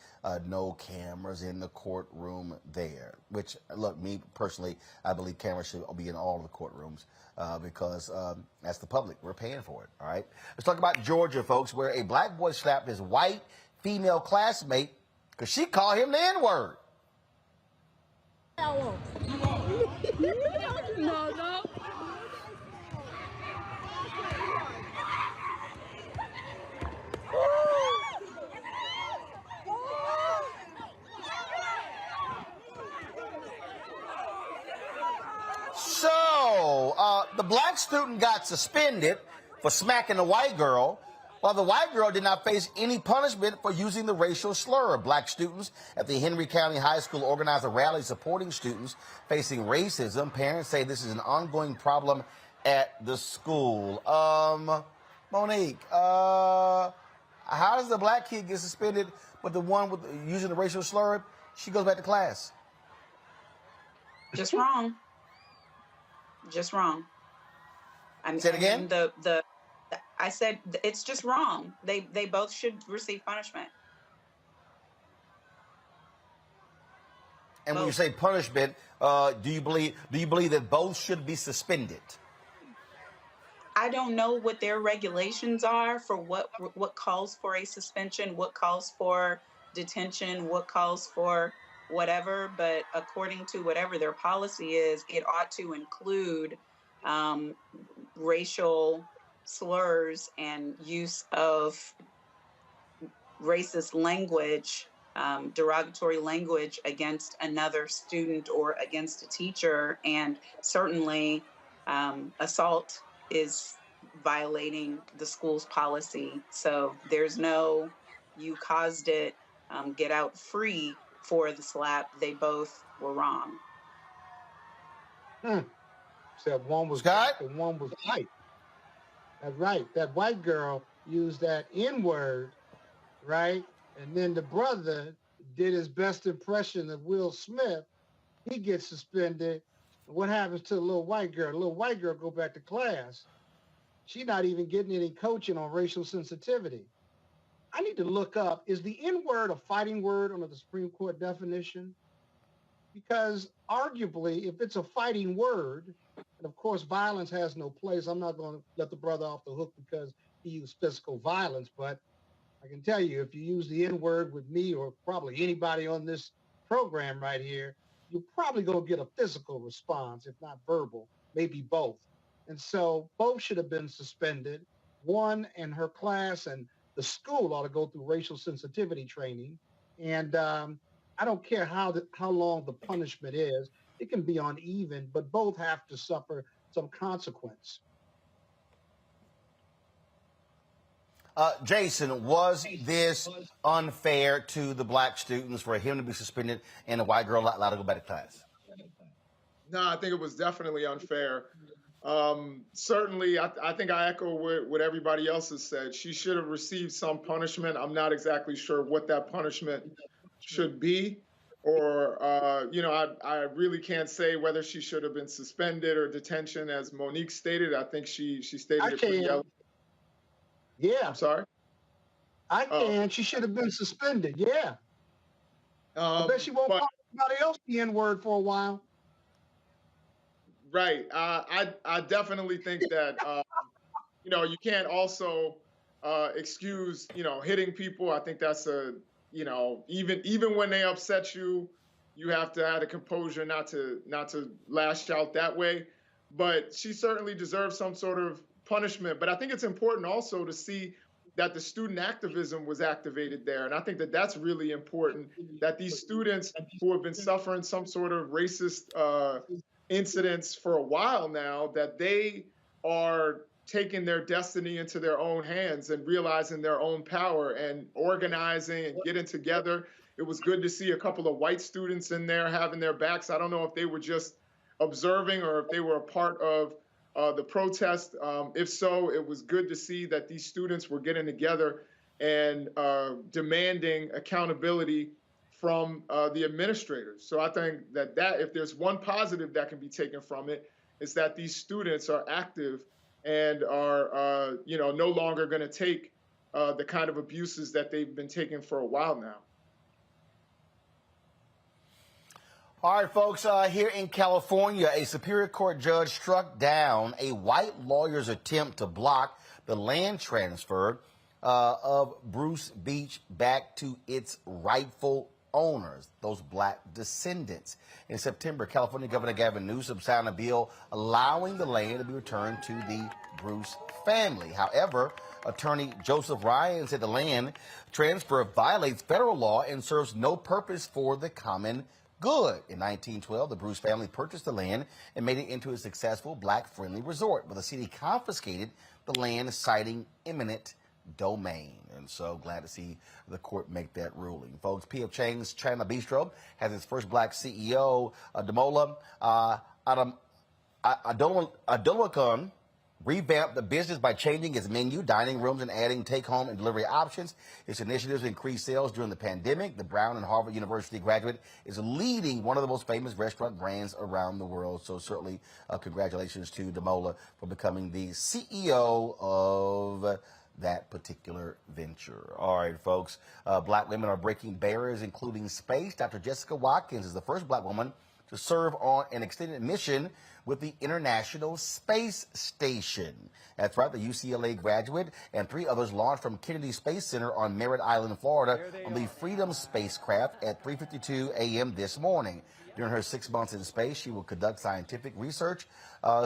no cameras in the courtroom there, which, look, me personally, I believe cameras should be in all of the courtrooms because that's the public. We're paying for it, all right? Let's talk about Georgia, folks, where a black boy slapped his white female classmate because she called him the N-word. No. So, the black student got suspended for smacking the white girl, while the white girl did not face any punishment for using the racial slur. Black students at the Henry County High School organized a rally supporting students facing racism. Parents say this is an ongoing problem at the school. Monique, how does the black kid get suspended, but the one with using the racial slur, she goes back to class? Just wrong. Just wrong. Say it again? I said it's just wrong. They both should receive punishment. And when you say punishment, do you believe that both should be suspended? I don't know what their regulations are for what calls for a suspension, what calls for detention, what calls for whatever, but according to whatever their policy is, it ought to include racial slurs and use of racist language, derogatory language against another student or against a teacher. And certainly assault is violating the school's policy. So there's no, you caused it, get out free for the slap. They both were wrong. Said one was black and one was white. That's right. That white girl used that N-word, right? And then the brother did his best impression of Will Smith. He gets suspended. What happens to the little white girl? The little white girl go back to class. She's not even getting any coaching on racial sensitivity. I need to look up, is the N-word a fighting word under the Supreme Court definition? Because arguably, if it's a fighting word, and of course violence has no place, I'm not going to let the brother off the hook because he used physical violence, but I can tell you, if you use the N-word with me or probably anybody on this program right here, you're probably going to get a physical response, if not verbal, maybe both. And so both should have been suspended. One and her class and the school ought to go through racial sensitivity training. And I don't care how long the punishment is. It can be uneven, but both have to suffer some consequence. Jason, was this unfair to the black students for him to be suspended and the white girl allowed to go back to class? No, I think it was definitely unfair. Certainly, I think I echo what everybody else has said. She should have received some punishment. I'm not exactly sure what that punishment should be, or I really can't say whether she should have been suspended or detention, as Monique stated. I think she stated it pretty eloquently. Yeah. I'm sorry. I can. She should have been suspended. Yeah. I bet she won't call anybody else the N-word for a while. Right. I definitely think that you can't also excuse hitting people. I think that's even when they upset you, you have to have the composure not to lash out that way. But she certainly deserves some sort of punishment. But I think it's important also to see that the student activism was activated there. And I think that that's really important, that these students who have been suffering some sort of racist incidents for a while now, that they are taking their destiny into their own hands and realizing their own power and organizing and getting together. It was good to see a couple of white students in there having their backs. I don't know if they were just observing or if they were a part of the protest. If so, it was good to see that these students were getting together and demanding accountability from the administrators. So I think that if there's one positive that can be taken from it, is that these students are active and are no longer going to take the kind of abuses that they've been taking for a while now. All right, folks, here in California, a Superior Court judge struck down a white lawyer's attempt to block the land transfer of Bruce Beach back to its rightful owners, those black descendants. In September, California Governor Gavin Newsom signed a bill allowing the land to be returned to the Bruce family. However, attorney Joseph Ryan said the land transfer violates federal law and serves no purpose for the common good. In 1912, the Bruce family purchased the land and made it into a successful black-friendly resort, but the city confiscated the land, citing eminent domain. And so glad to see the court make that ruling. Folks, P.F. Chang's China Bistro has its first black CEO, Damola Adolwakun, revamped the business by changing its menu, dining rooms, and adding take-home and delivery options. Its initiatives increased sales during the pandemic. The Brown and Harvard University graduate is leading one of the most famous restaurant brands around the world. So certainly congratulations to Damola for becoming the CEO of that particular venture. All right, folks, black women are breaking barriers, including space. Dr. Jessica Watkins is the first black woman to serve on an extended mission with the International Space Station. That's right, the UCLA graduate and 3 others launched from Kennedy Space Center on Merritt Island, Florida, on the Freedom spacecraft at 3:52 a.m. this morning. During her 6 months in space, she will conduct scientific research,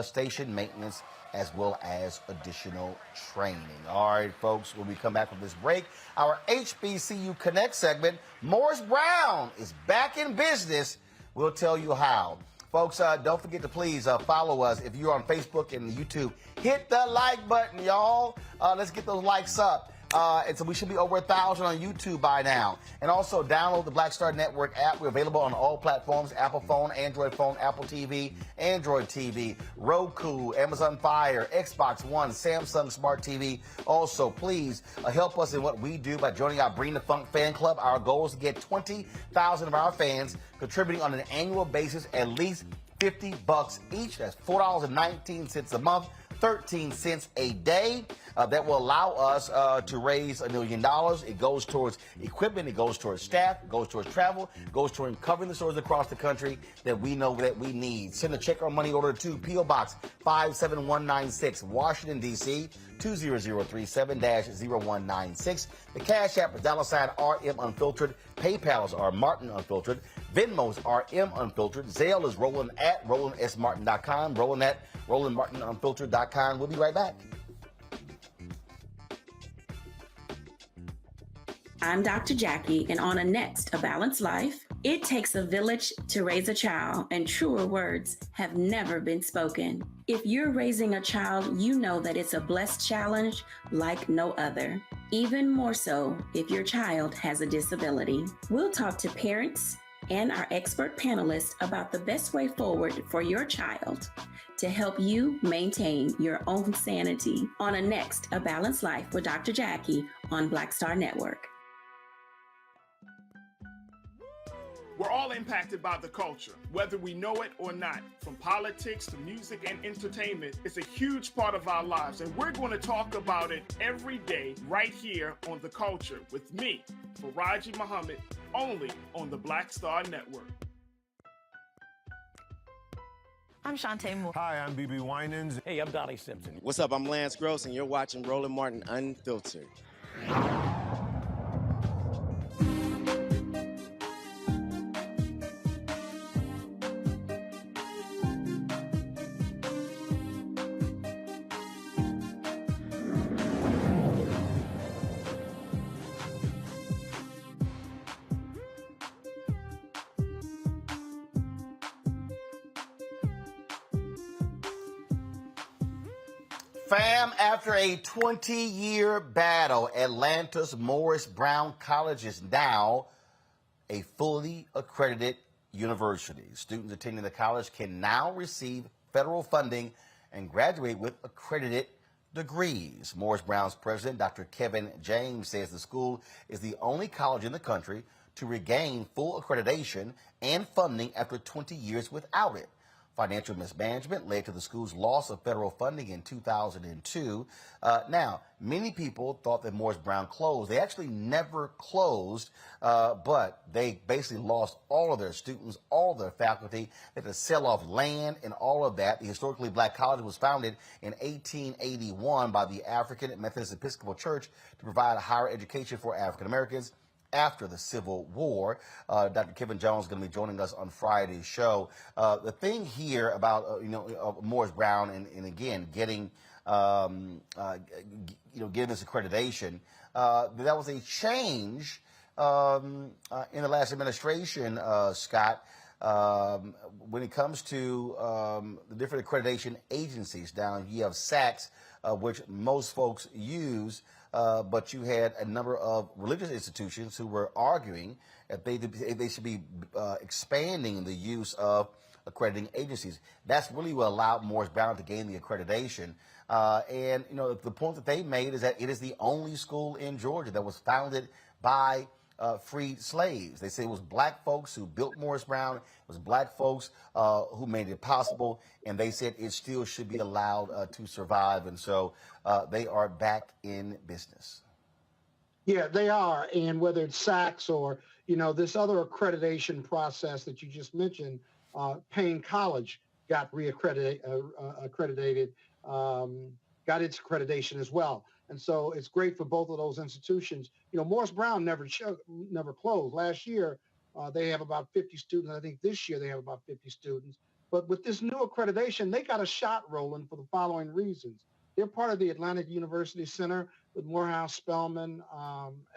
station maintenance, as well as additional training. All right, folks, when we come back from this break, our HBCU Connect segment, Morris Brown is back in business. We'll tell you how. Folks, don't forget to please follow us. If you're on Facebook and YouTube, hit the like button, y'all. Let's get those likes up. And so we should be over 1,000 on YouTube by now. And also download the Black Star Network app. We're available on all platforms: Apple phone, Android phone, Apple TV, Android TV, Roku, Amazon Fire, Xbox One, Samsung Smart TV. Also, please help us in what we do by joining our Bring the Funk fan club. Our goal is to get 20,000 of our fans contributing on an annual basis at least $50 each. That's $4.19 a month, 13 cents a day. That will allow us to raise $1 million. It goes towards equipment, it goes towards staff, it goes towards travel, it goes towards covering the stores across the country that we know that we need. Send a check or money order to P.O. Box 57196, Washington, D.C. 20037-0196. The Cash App is $RM Unfiltered. PayPal's are Martin Unfiltered. Venmo's RM Unfiltered. Zelle is Roland at RolandSMartin.com. Roland at RolandMartinUnfiltered.com. We'll be right back. I'm Dr. Jackie, and on a next A Balanced Life, it takes a village to raise a child, and truer words have never been spoken. If you're raising a child, you know that it's a blessed challenge like no other. Even more so if your child has a disability. We'll talk to parents and our expert panelists about the best way forward for your child. to help you maintain your own sanity on A Balanced Life with Dr. Jackie on Black Star Network. We're all impacted by the culture, whether we know it or not. From politics to music and entertainment, it's a huge part of our lives, and we're going to talk about it every day right here on The Culture with me, Faraji Muhammad, only on the Black Star Network. I'm Shantae Moore. Hi, I'm BB Winans. Hey, I'm Donnie Simpson. What's up? I'm Lance Gross, and you're watching Roland Martin Unfiltered. Fam, after a 20-year battle, Atlanta's Morris Brown College is now a fully accredited university. Students attending the college can now receive federal funding and graduate with accredited degrees. Morris Brown's president, Dr. Kevin James, says the school is the only college in the country to regain full accreditation and funding after 20 years without it. Financial mismanagement led to the school's loss of federal funding in 2002. Now, many people thought that Morris Brown closed. They actually never closed, but they basically lost all of their students, all of their faculty. They had to sell off land and all of that. The historically black college was founded in 1881 by the African Methodist Episcopal Church to provide higher education for African Americans. After the Civil War. Dr. Kevin Jones is going to be joining us on Friday's show. The thing here about Morris Brown and again getting getting this accreditation, that was a change in the last administration, Scott. When it comes to the different accreditation agencies, down you have SACS, which most folks use. But you had a number of religious institutions who were arguing that they should be expanding the use of accrediting agencies. That's really what allowed Morris Brown to gain the accreditation. And the point that they made is that it is the only school in Georgia that was founded by freed slaves. They say it was black folks who built Morris Brown. It was black folks who made it possible, and they said it still should be allowed to survive. And so they are back in business. Yeah, they are. And whether it's SACS or, this other accreditation process that you just mentioned, Payne College got accredited, got its accreditation as well. And so it's great for both of those institutions. Morris Brown never closed. Last year, they have about 50 students. I think this year they have about 50 students. But with this new accreditation, they got a shot rolling for the following reasons. They're part of the Atlantic University Center with Morehouse Spelman,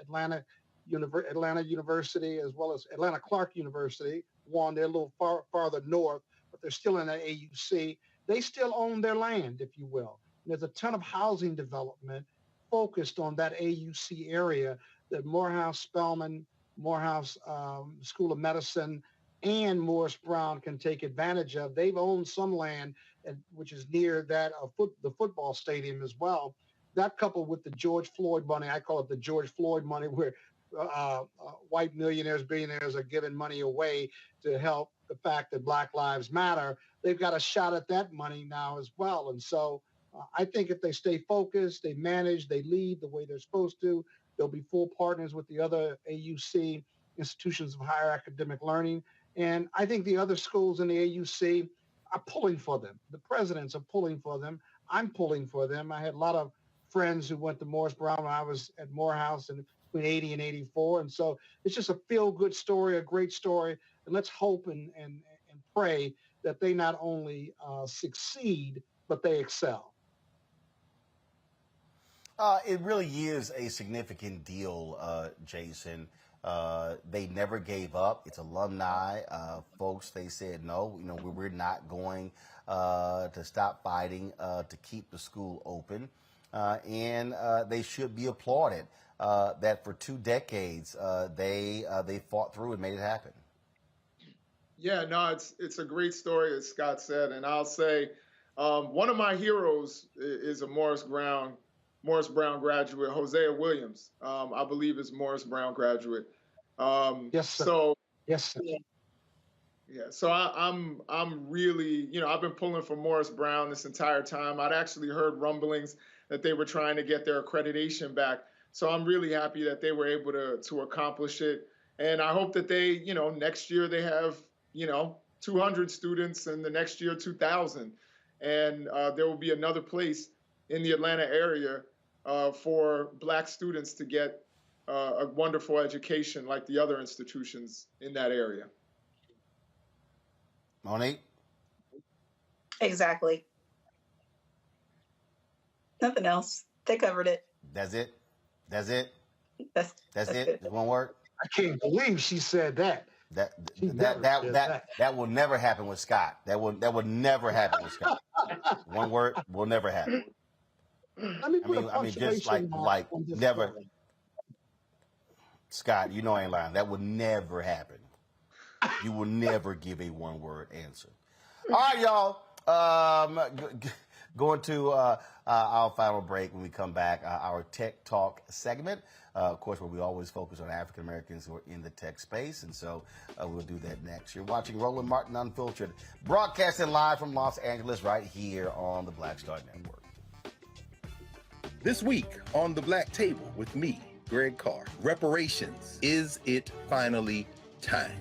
Atlanta University, as well as Atlanta Clark University. One, they're a little farther north, but they're still in the AUC. They still own their land, if you will. And there's a ton of housing development focused on that AUC area that Morehouse Spelman, Morehouse School of Medicine, and Morris Brown can take advantage of. They've owned some land, which is near that the football stadium as well. That coupled with the George Floyd money, I call it the George Floyd money, where white millionaires, billionaires are giving money away to help the fact that Black Lives Matter. They've got a shot at that money now as well. And so I think if they stay focused, they manage, they lead the way they're supposed to, they'll be full partners with the other AUC institutions of higher academic learning. And I think the other schools in the AUC are pulling for them. The presidents are pulling for them. I'm pulling for them. I had a lot of friends who went to Morris Brown when I was at Morehouse in between 80 and 84. And so it's just a feel-good story, a great story. And let's hope and pray that they not only succeed, but they excel. It really is a significant deal, Jason. They never gave up. It's alumni. Folks, they said, no, we're not going to stop fighting to keep the school open. And they should be applauded that for 2 decades they fought through and made it happen. Yeah, no, it's a great story, as Scott said. And I'll say, One of my heroes is a Morris Brown graduate, Hosea Williams. I believe is Morris Brown graduate. Yes, sir. So Yes, sir. yeah, so I'm really, I've been pulling for Morris Brown this entire time. I'd actually heard rumblings that they were trying to get their accreditation back. So I'm really happy that they were able to accomplish it. And I hope that they, next year they have, 200 students, and the next year 2,000. And there will be another place in the Atlanta area for Black students to get a wonderful education like the other institutions in that area. Monique? Exactly. Nothing else. They covered it. That's it? That's it? That's it? Just one word? I can't believe she said that. That will never happen with Scott. That will never happen with Scott. One word will never happen. Let me put a punctuation just like on this never. story. Scott, you know I ain't lying. That will never happen. You will never give a one-word answer. All right, y'all. Going to our final break. When we come back, our Tech Talk segment, of course, where we always focus on African Americans who are in the tech space, and so we'll do that next. You're watching Roland Martin Unfiltered, broadcasting live from Los Angeles, right here on the Black Star Network. This week on the Black Table with me, Greg Carr. Reparations. Is it finally time?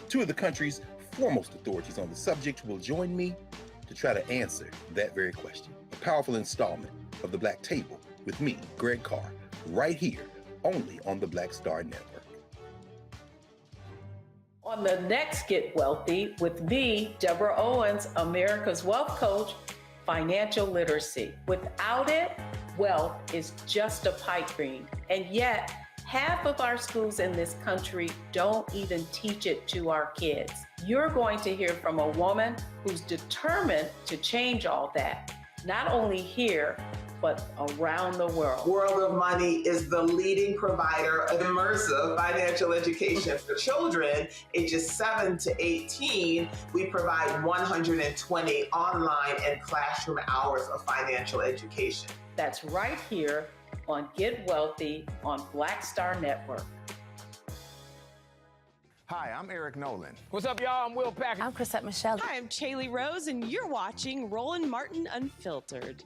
Two of the country's foremost authorities on the subject will join me to try to answer that very question. A powerful installment of the Black Table with me, Greg Carr, right here, only on the Black Star Network. On the next Get Wealthy with me, Deborah Owens, America's Wealth Coach, financial literacy. Without it, wealth is just a pipe dream. And yet, half of our schools in this country don't even teach it to our kids. You're going to hear from a woman who's determined to change all that, not only here, but around the world. World of Money is the leading provider of immersive financial education for children ages 7 to 18. We provide 120 online and classroom hours of financial education. That's right here on Get Wealthy on Black Star Network. Hi, I'm Eric Nolan. What's up, y'all? I'm Will Packer. I'm Chrisette Michelle. Hi, I'm Chaley Rose, and you're watching Roland Martin Unfiltered.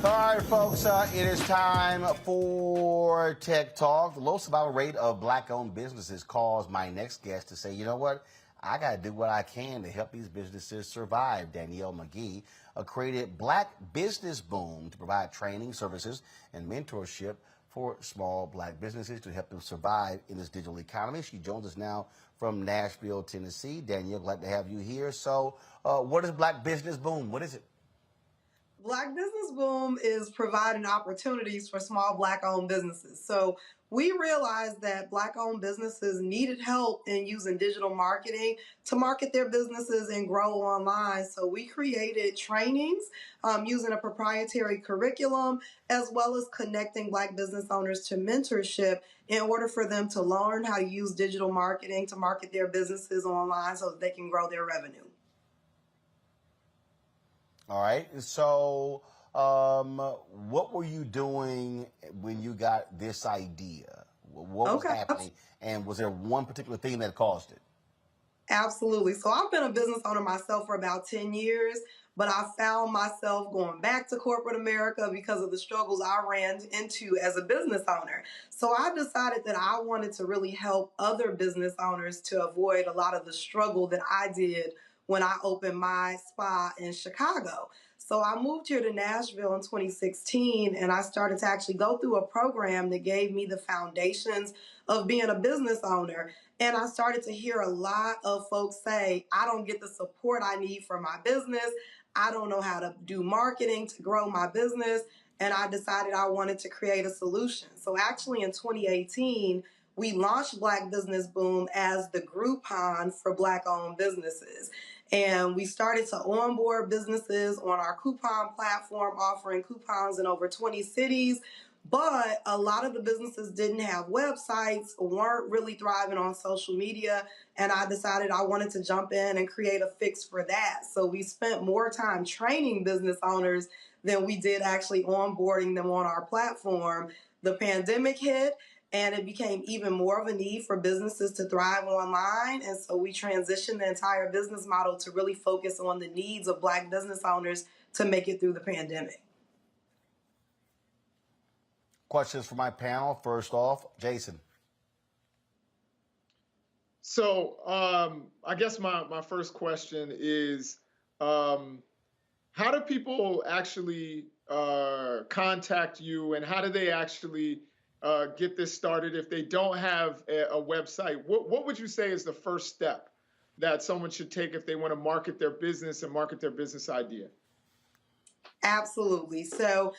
All right, folks, it is time for Tech Talk. The low survival rate of Black-owned businesses caused my next guest to say, you know what? I got to do what I can to help these businesses survive. Danielle McGee created Black Business Boom to provide training, services, and mentorship for small Black businesses to help them survive in this digital economy. She joins us now from Nashville, Tennessee. Danielle, glad to have you here. So what is Black Business Boom? What is it? Black Business Boom is providing opportunities for small Black-owned businesses. So we realized that Black-owned businesses needed help in using digital marketing to market their businesses and grow online. So we created trainings using a proprietary curriculum, as well as connecting Black business owners to mentorship in order for them to learn how to use digital marketing to market their businesses online so that they can grow their revenue. All right. So what were you doing when you got this idea? What was happening? And was there one particular thing that caused it? Absolutely. So I've been a business owner myself for about 10 years, but I found myself going back to corporate America because of the struggles I ran into as a business owner. So I decided that I wanted to really help other business owners to avoid a lot of the struggle that I did when I opened my spa in Chicago. So I moved here to Nashville in 2016, and I started to actually go through a program that gave me the foundations of being a business owner. And I started to hear a lot of folks say, I don't get the support I need for my business. I don't know how to do marketing to grow my business. And I decided I wanted to create a solution. So actually in 2018, we launched Black Business Boom as the Groupon for Black-owned businesses. And we started to onboard businesses on our coupon platform, offering coupons in over 20 cities. But a lot of the businesses didn't have websites, weren't really thriving on social media. And I decided I wanted to jump in and create a fix for that. So we spent more time training business owners than we did actually onboarding them on our platform. The pandemic hit, and it became even more of a need for businesses to thrive online. And so we transitioned the entire business model to really focus on the needs of Black business owners to make it through the pandemic. Questions for my panel. First off, Jason. So I guess my first question is, how do people actually contact you, and how do they actually get this started if they don't have a website? What would you say is the first step that someone should take if they want to market their business and market their business idea? Absolutely. So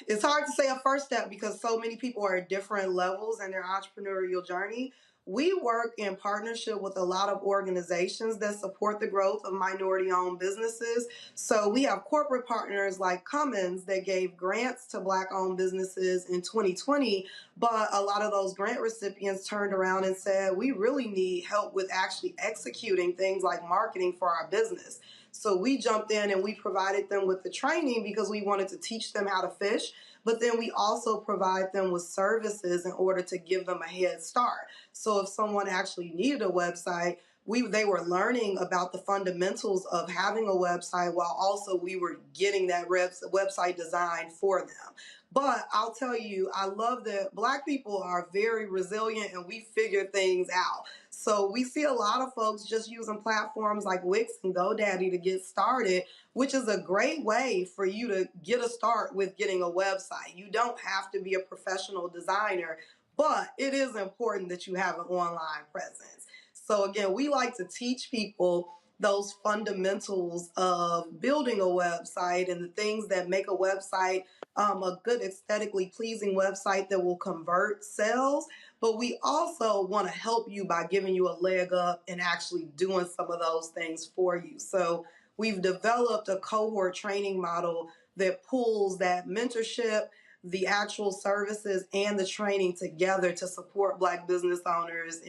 it's hard to say a first step because so many people are at different levels in their entrepreneurial journey. We work in partnership with a lot of organizations that support the growth of minority-owned businesses. So we have corporate partners like Cummins that gave grants to Black-owned businesses in 2020, but a lot of those grant recipients turned around and said, we really need help with actually executing things like marketing for our business. So we jumped in and we provided them with the training because we wanted to teach them how to fish, but then we also provide them with services in order to give them a head start. So if someone actually needed a website, they were learning about the fundamentals of having a website while also we were getting that website designed for them. But I'll tell you, I love that Black people are very resilient and we figure things out. So we see a lot of folks just using platforms like Wix and GoDaddy to get started, which is a great way for you to get a start with getting a website. You don't have to be a professional designer, but it is important that you have an online presence. So again, we like to teach people those fundamentals of building a website and the things that make a website a good aesthetically pleasing website that will convert sales. But we also want to help you by giving you a leg up and actually doing some of those things for you. So we've developed a cohort training model that pulls that mentorship, the actual services, and the training together to support Black business owners.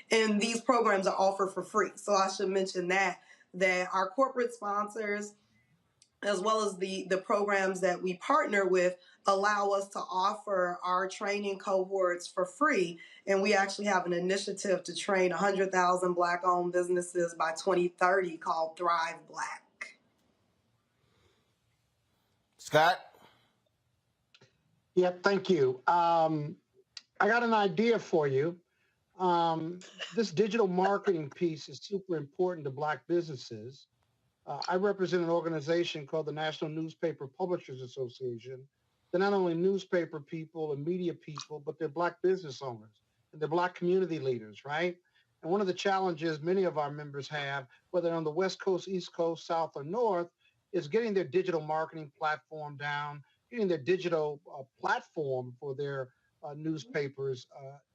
And these programs are offered for free. So I should mention that our corporate sponsors, as well as the programs that we partner with, allow us to offer our training cohorts for free. And we actually have an initiative to train 100,000 Black-owned businesses by 2030 called Thrive Black. Scott? Yeah, thank you. I got an idea for you. This digital marketing piece is super important to Black businesses. I represent an organization called the National Newspaper Publishers Association. They're not only newspaper people and media people, but they're Black business owners and they're Black community leaders, right? And one of the challenges many of our members have, whether on the West Coast, East Coast, South, or North, is getting their digital marketing platform down, getting their digital platform for their newspapers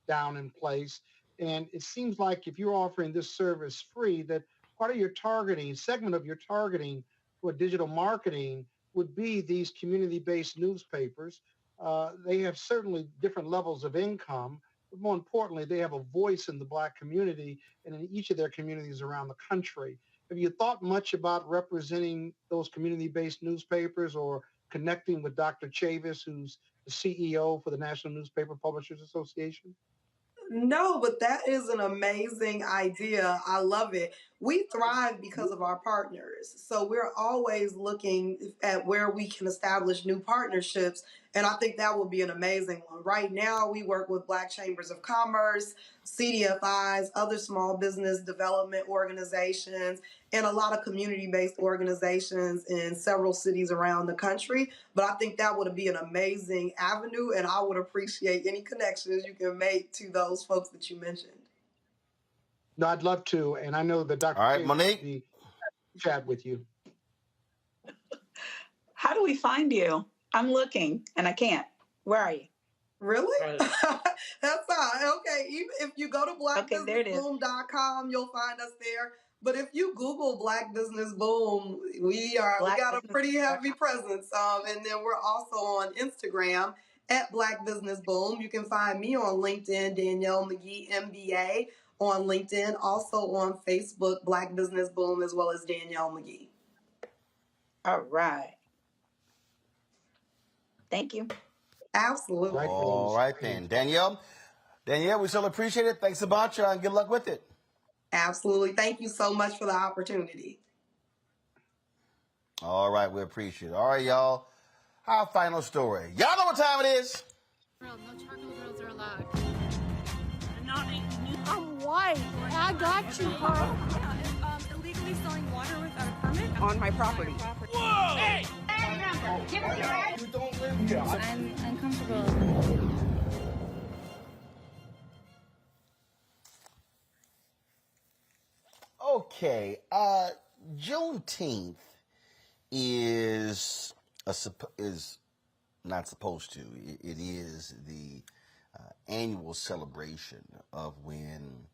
down in place. And it seems like if you're offering this service free, that part of your segment of your targeting for digital marketing would be these community-based newspapers. They have certainly different levels of income, but more importantly, they have a voice in the Black community and in each of their communities around the country. Have you thought much about representing those community-based newspapers or connecting with Dr. Chavis, who's the CEO for the National Newspaper Publishers Association? No, but that is an amazing idea. I love it. We thrive because of our partners. So we're always looking at where we can establish new partnerships. And I think that would be an amazing one. Right now, we work with Black Chambers of Commerce, CDFIs, other small business development organizations, and a lot of community-based organizations in several cities around the country. But I think that would be an amazing avenue, and I would appreciate any connections you can make to those folks that you mentioned. No, I'd love to, and I know that Dr. All right, Monique, will chat with you. How do we find you? I'm looking, and I can't. Where are you? Really? That's fine. Okay. Even if you go to blackbusinessboom.com, you'll find us there. But if you Google Black Business Boom, we got a pretty heavy presence. And then we're also on Instagram at Black Business Boom. You can find me on LinkedIn, Danielle McGee, MBA on LinkedIn, also on Facebook, Black Business Boom, as well as Danielle McGee. All right. Thank you. Absolutely. All right then. Danielle, we still appreciate it. Thanks a bunch and good luck with it. Absolutely. Thank you so much for the opportunity. All right, we appreciate it. All right, y'all. Our final story. Y'all know what time it is. No charcoal grills are allowed. I'm white. I got you, Carl. Yeah, illegally selling water without a permit on my property. Whoa! Hey! You don't live here. I'm uncomfortable. Okay, Juneteenth is not supposed to. It is the annual celebration of when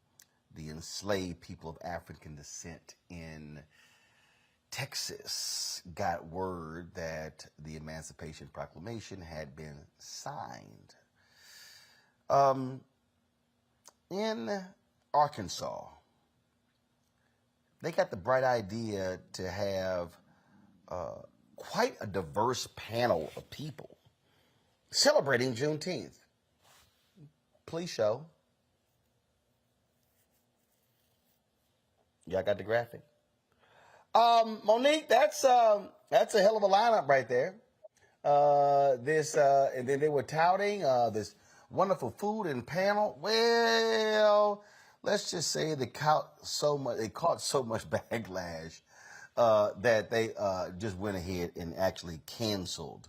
the enslaved people of African descent in Texas got word that the Emancipation Proclamation had been signed. In Arkansas, they got the bright idea to have quite a diverse panel of people celebrating Juneteenth. Please show. Y'all got the graphic? Monique, that's a hell of a lineup right there. And then they were touting this wonderful food and panel. Well, let's just say they caught so much backlash that they just went ahead and actually canceled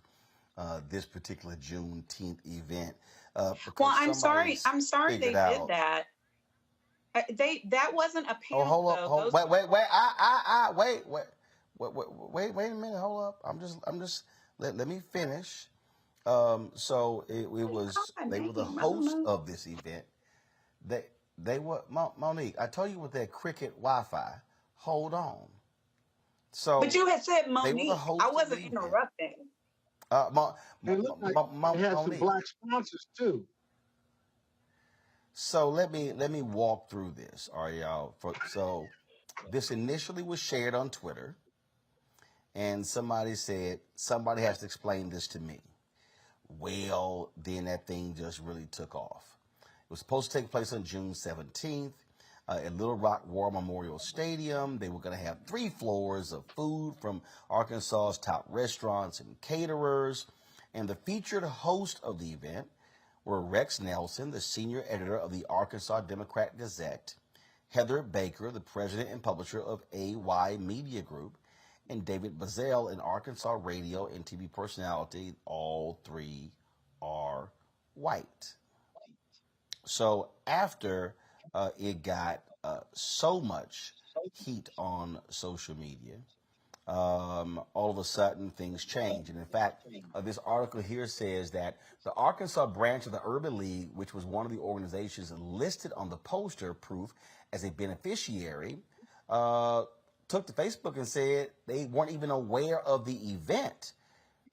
this particular Juneteenth event. Well, I'm sorry they did that. That wasn't a panel. Oh, hold up, though. Wait a minute, hold up. I'm just let me finish. So it was they were the host of this event. They were Monique. I told you with that cricket Wi-Fi. Hold on. So, but you had said Monique. I wasn't interrupting. They had some black sponsors too. So let me walk through this, all right, y'all. So this initially was shared on Twitter, and somebody said somebody has to explain this to me. Well, then that thing just really took off. It was supposed to take place on June 17th at Little Rock War Memorial Stadium. They were going to have 3 floors of food from Arkansas's top restaurants and caterers. And the featured host of the event were Rex Nelson, the senior editor of the Arkansas Democrat Gazette, Heather Baker, the president and publisher of AY Media Group, and David Bazell, an Arkansas radio and TV personality. All 3 are white. So after it got so much heat on social media, all of a sudden things changed. And in fact, this article here says that the Arkansas branch of the Urban League, which was one of the organizations listed on the poster proof as a beneficiary, took to Facebook and said they weren't even aware of the event.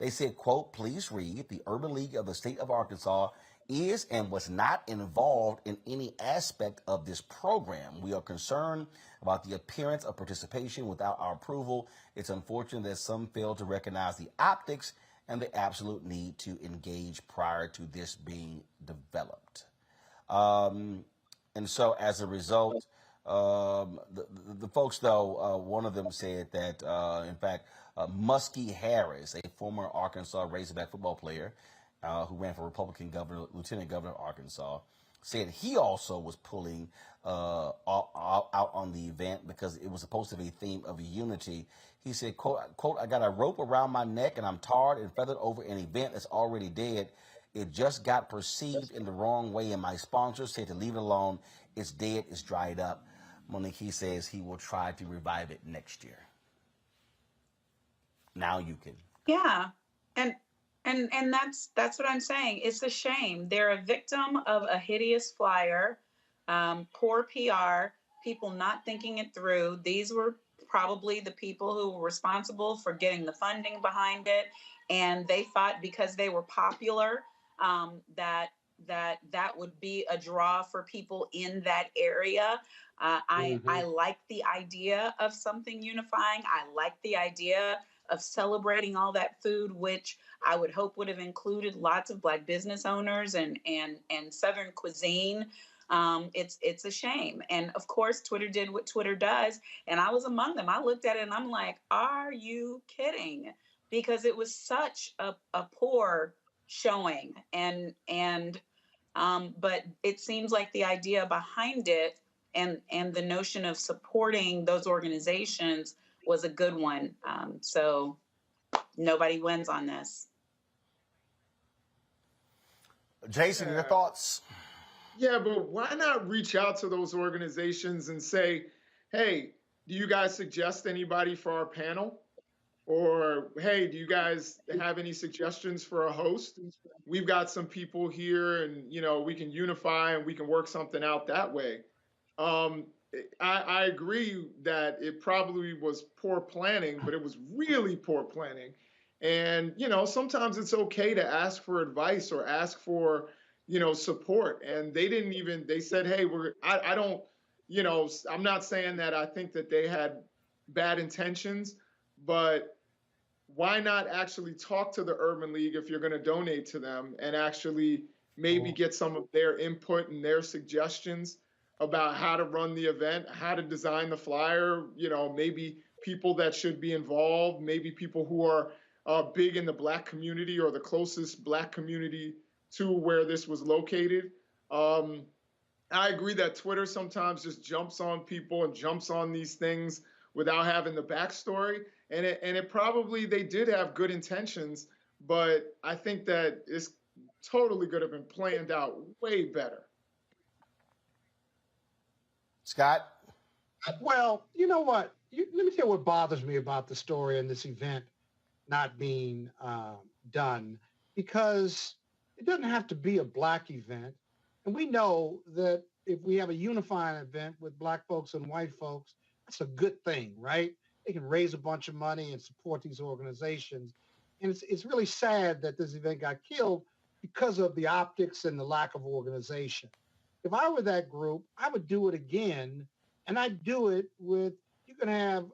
They said, quote, "Please read, the Urban League of the state of Arkansas is and was not involved in any aspect of this program. We are concerned about the appearance of participation without our approval. It's unfortunate that some fail to recognize the optics and the absolute need to engage prior to this being developed." And so as a result, the folks, though, one of them said that, in fact, Muskie Harris, a former Arkansas Razorback football player, who ran for Republican governor, lieutenant governor of Arkansas, said he also was pulling out on the event because it was supposed to be a theme of unity. He said, quote, "I got a rope around my neck and I'm tarred and feathered over an event that's already dead. It just got perceived in the wrong way and my sponsors said to leave it alone. It's dead, it's dried up." Monique, he says he will try to revive it next year. Now you can. Yeah. And that's what I'm saying. It's a shame. They're a victim of a hideous flyer, poor PR, people not thinking it through. These were probably the people who were responsible for getting the funding behind it, and they thought because they were popular that would be a draw for people in that area. I like the idea of something unifying. I like the idea of celebrating all that food, which I would hope would have included lots of Black business owners and Southern cuisine. It's a shame. And of course, Twitter did what Twitter does. And I was among them. I looked at it and I'm like, are you kidding? Because it was such a poor showing. But it seems like the idea behind it and the notion of supporting those organizations was a good one. So nobody wins on this. Jason, your thoughts? Yeah, but why not reach out to those organizations and say, hey, do you guys suggest anybody for our panel? Or, hey, do you guys have any suggestions for a host? We've got some people here and, we can unify and we can work something out that way. I agree that it probably was poor planning, but it was really poor planning. And, sometimes it's okay to ask for advice or ask for, support. And they said, hey, I don't, I'm not saying that I think that they had bad intentions, but why not actually talk to the Urban League if you're going to donate to them and actually maybe get some of their input and their suggestions about how to run the event, how to design the flyer, maybe people that should be involved, maybe people who are big in the Black community or the closest Black community to where this was located. I agree that Twitter sometimes just jumps on people and jumps on these things without having the backstory. And it probably, they did have good intentions, but I think that it's totally could have been planned out way better. Scott? Well, you know what? Let me tell you what bothers me about the story and this event not being done, because it doesn't have to be a Black event. And we know that if we have a unifying event with Black folks and white folks, that's a good thing, right? They can raise a bunch of money and support these organizations. And it's really sad that this event got killed because of the optics and the lack of organization. If I were that group, I would do it again, and I'd do it with, you can have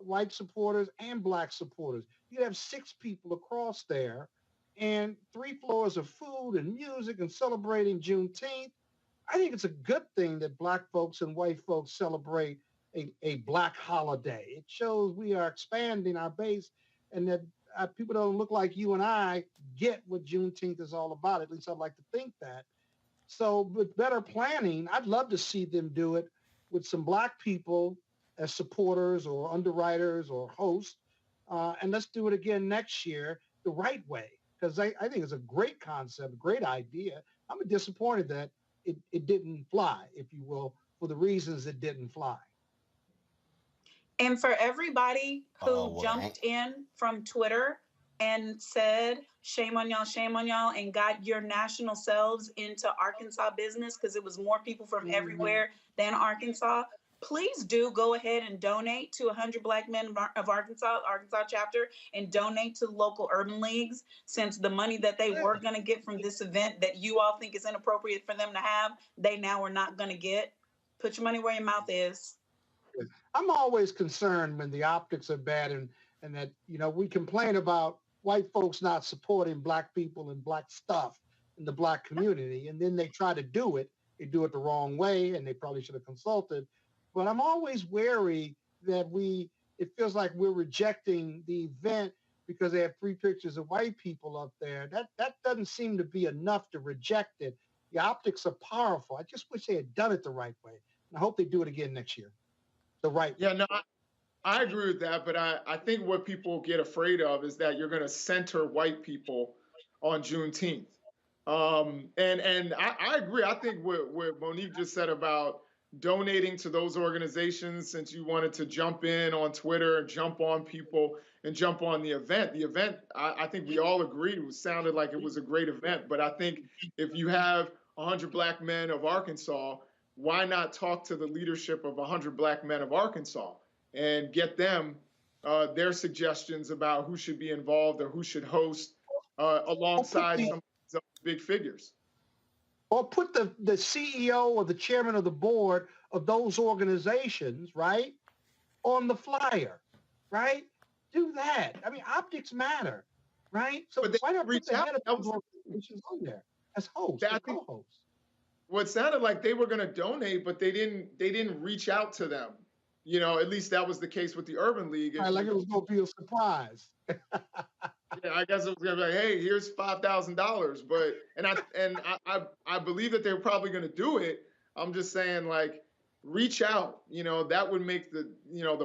white supporters and Black supporters. You'd have 6 people across there and 3 floors of food and music and celebrating Juneteenth. I think it's a good thing that Black folks and white folks celebrate a Black holiday. It shows we are expanding our base and that people don't look like you and I get what Juneteenth is all about. At least I'd like to think that. So with better planning, I'd love to see them do it with some Black people as supporters or underwriters or hosts. And let's do it again next year the right way, because I think it's a great concept, great idea. I'm disappointed that it didn't fly, if you will, for the reasons it didn't fly. And for everybody who jumped in from Twitter and said, shame on y'all, and got your national selves into Arkansas business because it was more people from everywhere than Arkansas, please do go ahead and donate to 100 Black Men of Arkansas chapter, and donate to local urban leagues, since the money that they were going to get from this event that you all think is inappropriate for them to have, they now are not going to get. Put your money where your mouth is. I'm always concerned when the optics are bad and that, we complain about white folks not supporting Black people and Black stuff in the Black community. And then they try to do it. They do it the wrong way, and they probably should have consulted. But I'm always wary that it feels like we're rejecting the event because they have 3 pictures of white people up there. That doesn't seem to be enough to reject it. The optics are powerful. I just wish they had done it the right way. And I hope they do it again next year. Yeah, no, I agree with that, but I think what people get afraid of is that you're going to center white people on Juneteenth. And I agree. I think what Monique just said about donating to those organizations, since you wanted to jump in on Twitter and jump on people and jump on the event. The event, I think we all agreed, sounded like it was a great event. But I think if you have 100 Black Men of Arkansas, why not talk to the leadership of 100 Black Men of Arkansas and get them their suggestions about who should be involved or who should host alongside some of these big figures. Or put the CEO or the chairman of the board of those organizations, right, on the flyer, right? Do that. I mean, optics matter, right? So why not put the head of those organizations on there as hosts, as co-hosts? Well, it sounded like they were going to donate, but they didn't reach out to them. You know, at least that was the case with the Urban League. Right, like it was going to be a surprise. Yeah, I guess it was going to be like, hey, here's $5,000. But I believe that they were probably going to do it. I'm just saying, like, reach out. You know, that would make the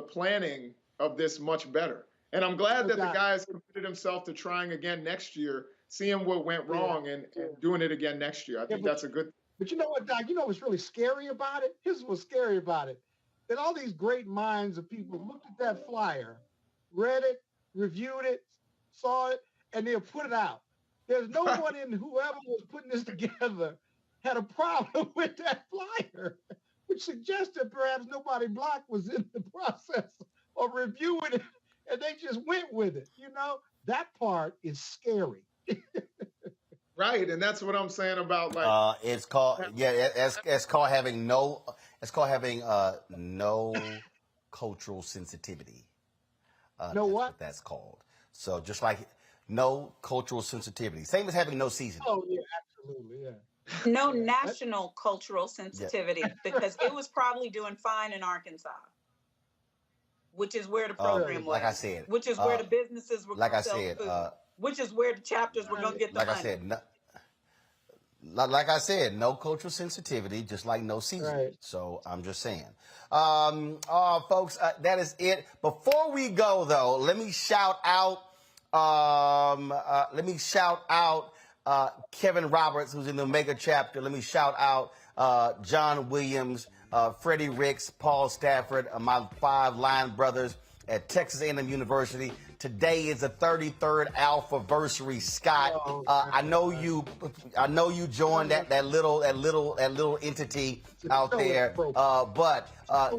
planning of this much better. And I'm glad that the guy has committed himself to trying again next year, seeing what went wrong and doing it again next year. I think that's a good thing. But you know what, Doc? You know what's really scary about it? Here's what's scary about it. That all these great minds of people looked at that flyer, read it, reviewed it, saw it, and they'll put it out. There's no one in whoever was putting this together had a problem with that flyer, which suggests that perhaps nobody Black was in the process of reviewing it, and they just went with it. You know, that part is scary. Right, and that's what I'm saying about like it's called it's called having no cultural sensitivity. What? That's called. So just like no cultural sensitivity, same as having no seasoning. Oh yeah, absolutely, yeah. No national cultural sensitivity because it was probably doing fine in Arkansas, which is where the program was. Like I said, which is where the businesses were. Like I said, which is where the chapters were going to get the money. Like I said, no cultural sensitivity, just like no seasoning. Right. So I'm just saying. Folks, that is it. Before we go, though, let me shout out Kevin Roberts, who's in the Omega chapter. Let me shout out John Williams, Freddie Ricks, Paul Stafford, my 5 line brothers at Texas A&M University. Today is the 33rd Alphaversary, Scott. I know you joined that little entity out there. But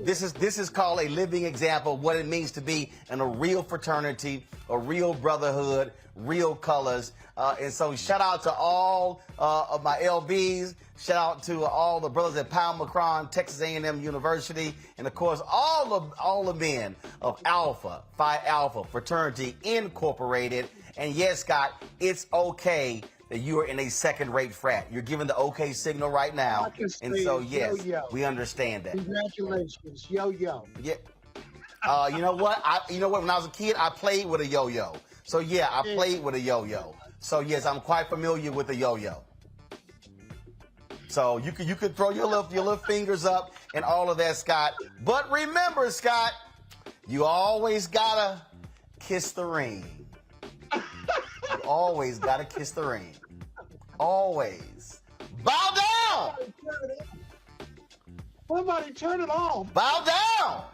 this is called a living example of what it means to be in a real fraternity, a real brotherhood, real colors. And so shout out to all of my LBs. Shout out to all the brothers at Pound Macron, Texas A&M University, and of course all the men of Alpha Phi Alpha Fraternity Incorporated. And yes, Scott, it's okay that you are in a second-rate frat. You're giving the okay signal right now, and so yes, we understand that. Congratulations, yo-yo. Yeah. You know what? When I was a kid, I played with a yo-yo. So yeah, I played with a yo-yo. So yes, I'm quite familiar with the yo-yo. So you could throw your little fingers up and all of that, Scott. But remember, Scott, you always gotta kiss the ring. You always gotta kiss the ring. Always. Bow down. Somebody turn it off. Bow down.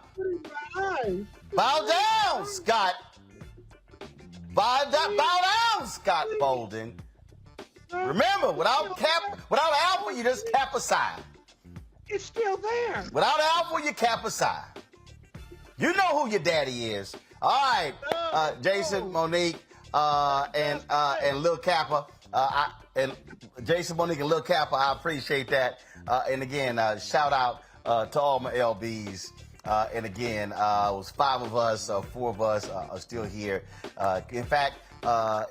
Bow down, Scott. Bow down, Scott Bolden. Remember, without Alpha, you just cap aside. It's still there. Without Alpha, you cap aside. You know who your daddy is. All right, Jason, Monique, and Lil Kappa, and Jason, Monique, and Lil Kappa. I appreciate that. And again, shout out to all my LBs. And again, it was 5 of us, 4 of us are still here. In fact, on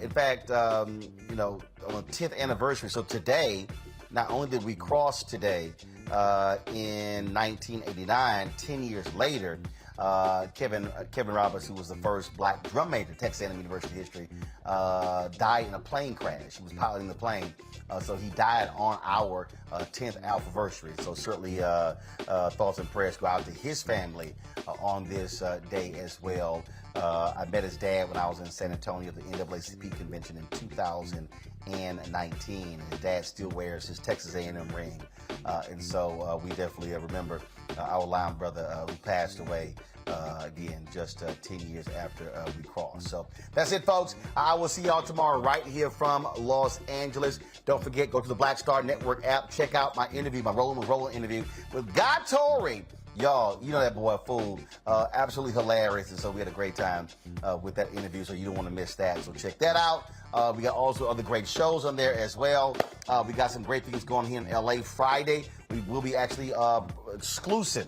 the 10th anniversary. So today, not only did we cross today, in 1989, 10 years later, Kevin Roberts, who was the first Black drum major in Texas A&M University history, died in a plane crash. He was piloting the plane. So he died on our 10th Alphaversary. So certainly thoughts and prayers go out to his family on this day as well. I met his dad when I was in San Antonio at the NAACP convention in 2019. His dad still wears his Texas A&M ring. And so we definitely remember our line brother who passed away Again, just 10 years after we crossed. So that's it, folks. I will see y'all tomorrow right here from Los Angeles. Don't forget, go to the Black Star Network app. Check out my interview, my Rollin' with Rollin' interview with Guy Torrey. Y'all, you know that boy, fool. Absolutely hilarious. And so we had a great time with that interview, so you don't want to miss that. So check that out. We got also other great shows on there as well. We got some great things going here in LA Friday. We will be actually exclusive.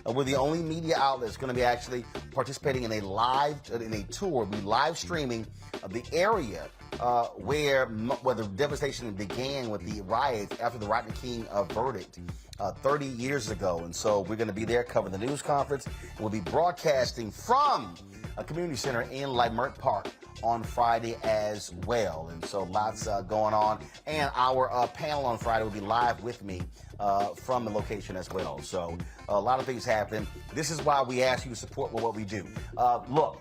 We're the only media outlet that's going to be actually participating in a tour. We'll be live streaming the area where the devastation began with the riots after the Rodney King verdict 30 years ago. And so we're going to be there covering the news conference. And we'll be broadcasting from a community center in Leimert Park on Friday as well. And so lots going on. And our panel on Friday will be live with me from the location as well. So a lot of things happen. This is why we ask you to support what we do. Look,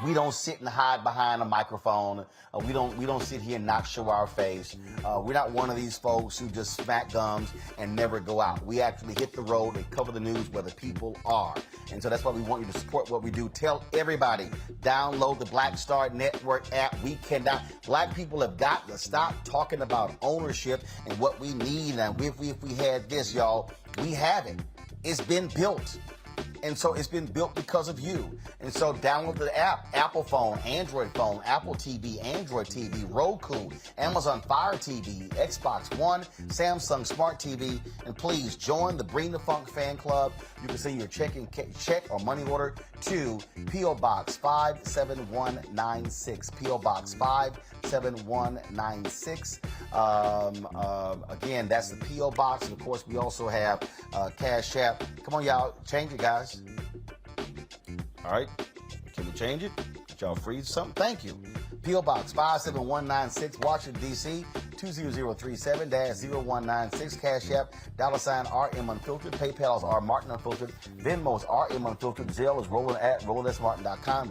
we don't sit and hide behind a microphone. We don't sit here and not show our face. We're not one of these folks who just smack gums and never go out. We actually hit the road and cover the news where the people are. And so that's why we want you to support what we do. Tell everybody, download the Black Star Network app. Black people have got to stop talking about ownership and what we need. And if we had this, y'all, we have it. It's been built. And so it's been built because of you. And so download the app, Apple phone, Android phone, Apple TV, Android TV, Roku, Amazon Fire TV, Xbox One, Samsung Smart TV. And please join the Bring the Funk fan club. You can send your check or money order to P.O. Box 57196. P.O. Box 57196. Again, that's the P.O. Box. And of course, we also have Cash App. Come on, y'all. Change it, guys. All right. Can we change it? Did y'all freeze something? Thank you. P.O. Box 57196, Washington, D.C. 20037-0196. Cash App, $RM Unfiltered. PayPal is R Martin Unfiltered. Venmo is RM Unfiltered. Zelle is rolling@rollinsmartin.com.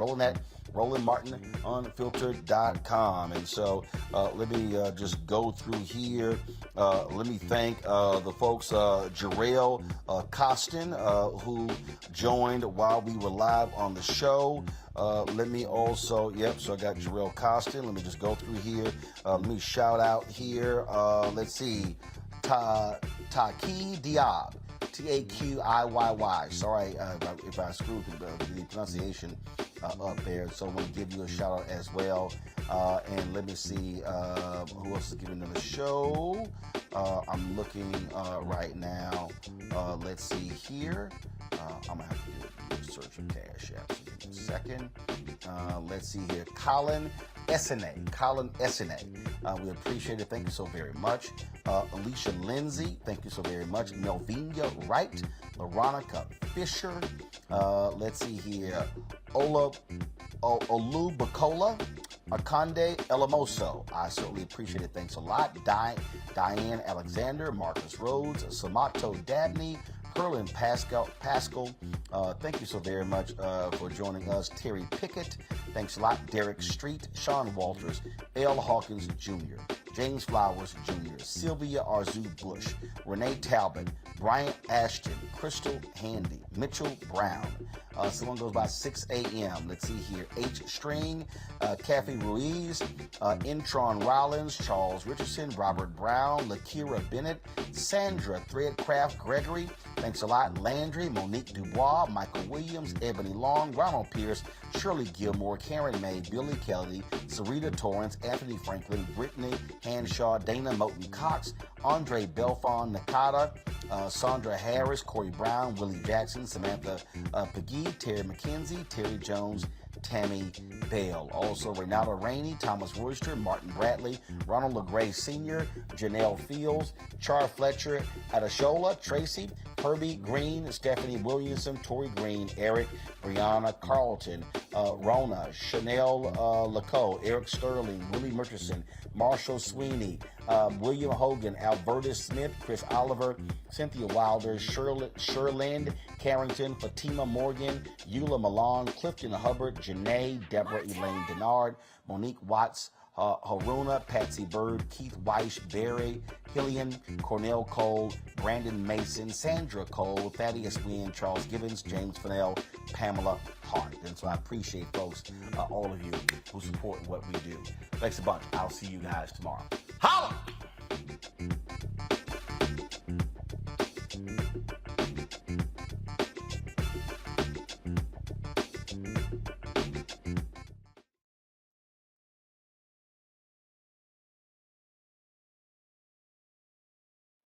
rolling@martinunfiltered.com. And so let me just go through here. Let me thank the folks, Jarrell Costin, who joined while we were live on the show. Let me also, so I got Jarrell Costin. Let me just go through here. Let me shout out here. Let's see. Taki Diab. Taqiyy. Sorry if I screwed the pronunciation up there. So I want to give you a shout out as well. And let me see who else is giving them a show. I'm looking right now. Let's see here. I'm going to have to do a search of Cash App. So give me a second. Let's see here. Colin Essene. We appreciate it. Thank you so very much. Alicia Lindsay, thank you so very much. Melvina Wright, Veronica Fisher. Let's see here. Olubukola, Akande Elamoso. I certainly appreciate it. Thanks a lot. Diane Alexander, Marcus Rhodes, Samato Dabney, Herlin Pascal. Thank you so very much for joining us. Terry Pickett, thanks a lot. Derek Street, Sean Walters, L. Hawkins Jr., James Flowers Jr., Sylvia Arzu Bush, Renee Talbot, Bryant Ashton, Crystal Handy, Mitchell Brown. Someone goes by 6 a.m. Let's see here. H. String, Kathy Ruiz, Intron Rollins, Charles Richardson, Robert Brown, Lakira Bennett, Sandra Threadcraft Gregory. Thanks a lot. Landry, Monique Dubois, Michael Williams, Ebony Long, Ronald Pierce, Shirley Gilmore, Karen May, Billy Kelly, Sarita Torrance, Anthony Franklin, Brittany Hanshaw, Dana Moten Cox, Andre Belfon Nakata, Sandra Harris, Corey Brown, Willie Jackson, Samantha Peggy, Terry McKenzie, Terry Jones, Tammy Bale. Also, Reynaldo Rainey, Thomas Royster, Martin Bradley, Ronald LeGray Sr., Janelle Fields, Char Fletcher, Adashola, Tracy, Herbie Green, Stephanie Williamson, Tori Green, Eric, Brianna Carlton, Rona, Chanel Laco, Eric Sterling, Willie Murchison, Marshall Sweeney, William Hogan, Albertus Smith, Chris Oliver, Cynthia Wilder, Sherland Carrington, Fatima Morgan, Eula Milan, Clifton Hubbard, Janae, Deborah Elaine Denard, Monique Watts, Haruna, Patsy Bird, Keith Weiss, Barry, Hillian, Cornell Cole, Brandon Mason, Sandra Cole, Thaddeus Wynn, Charles Gibbons, James Fennell, Pamela Hart. And so I appreciate, folks, all of you who support what we do. Thanks a bunch. I'll see you guys tomorrow. Holla!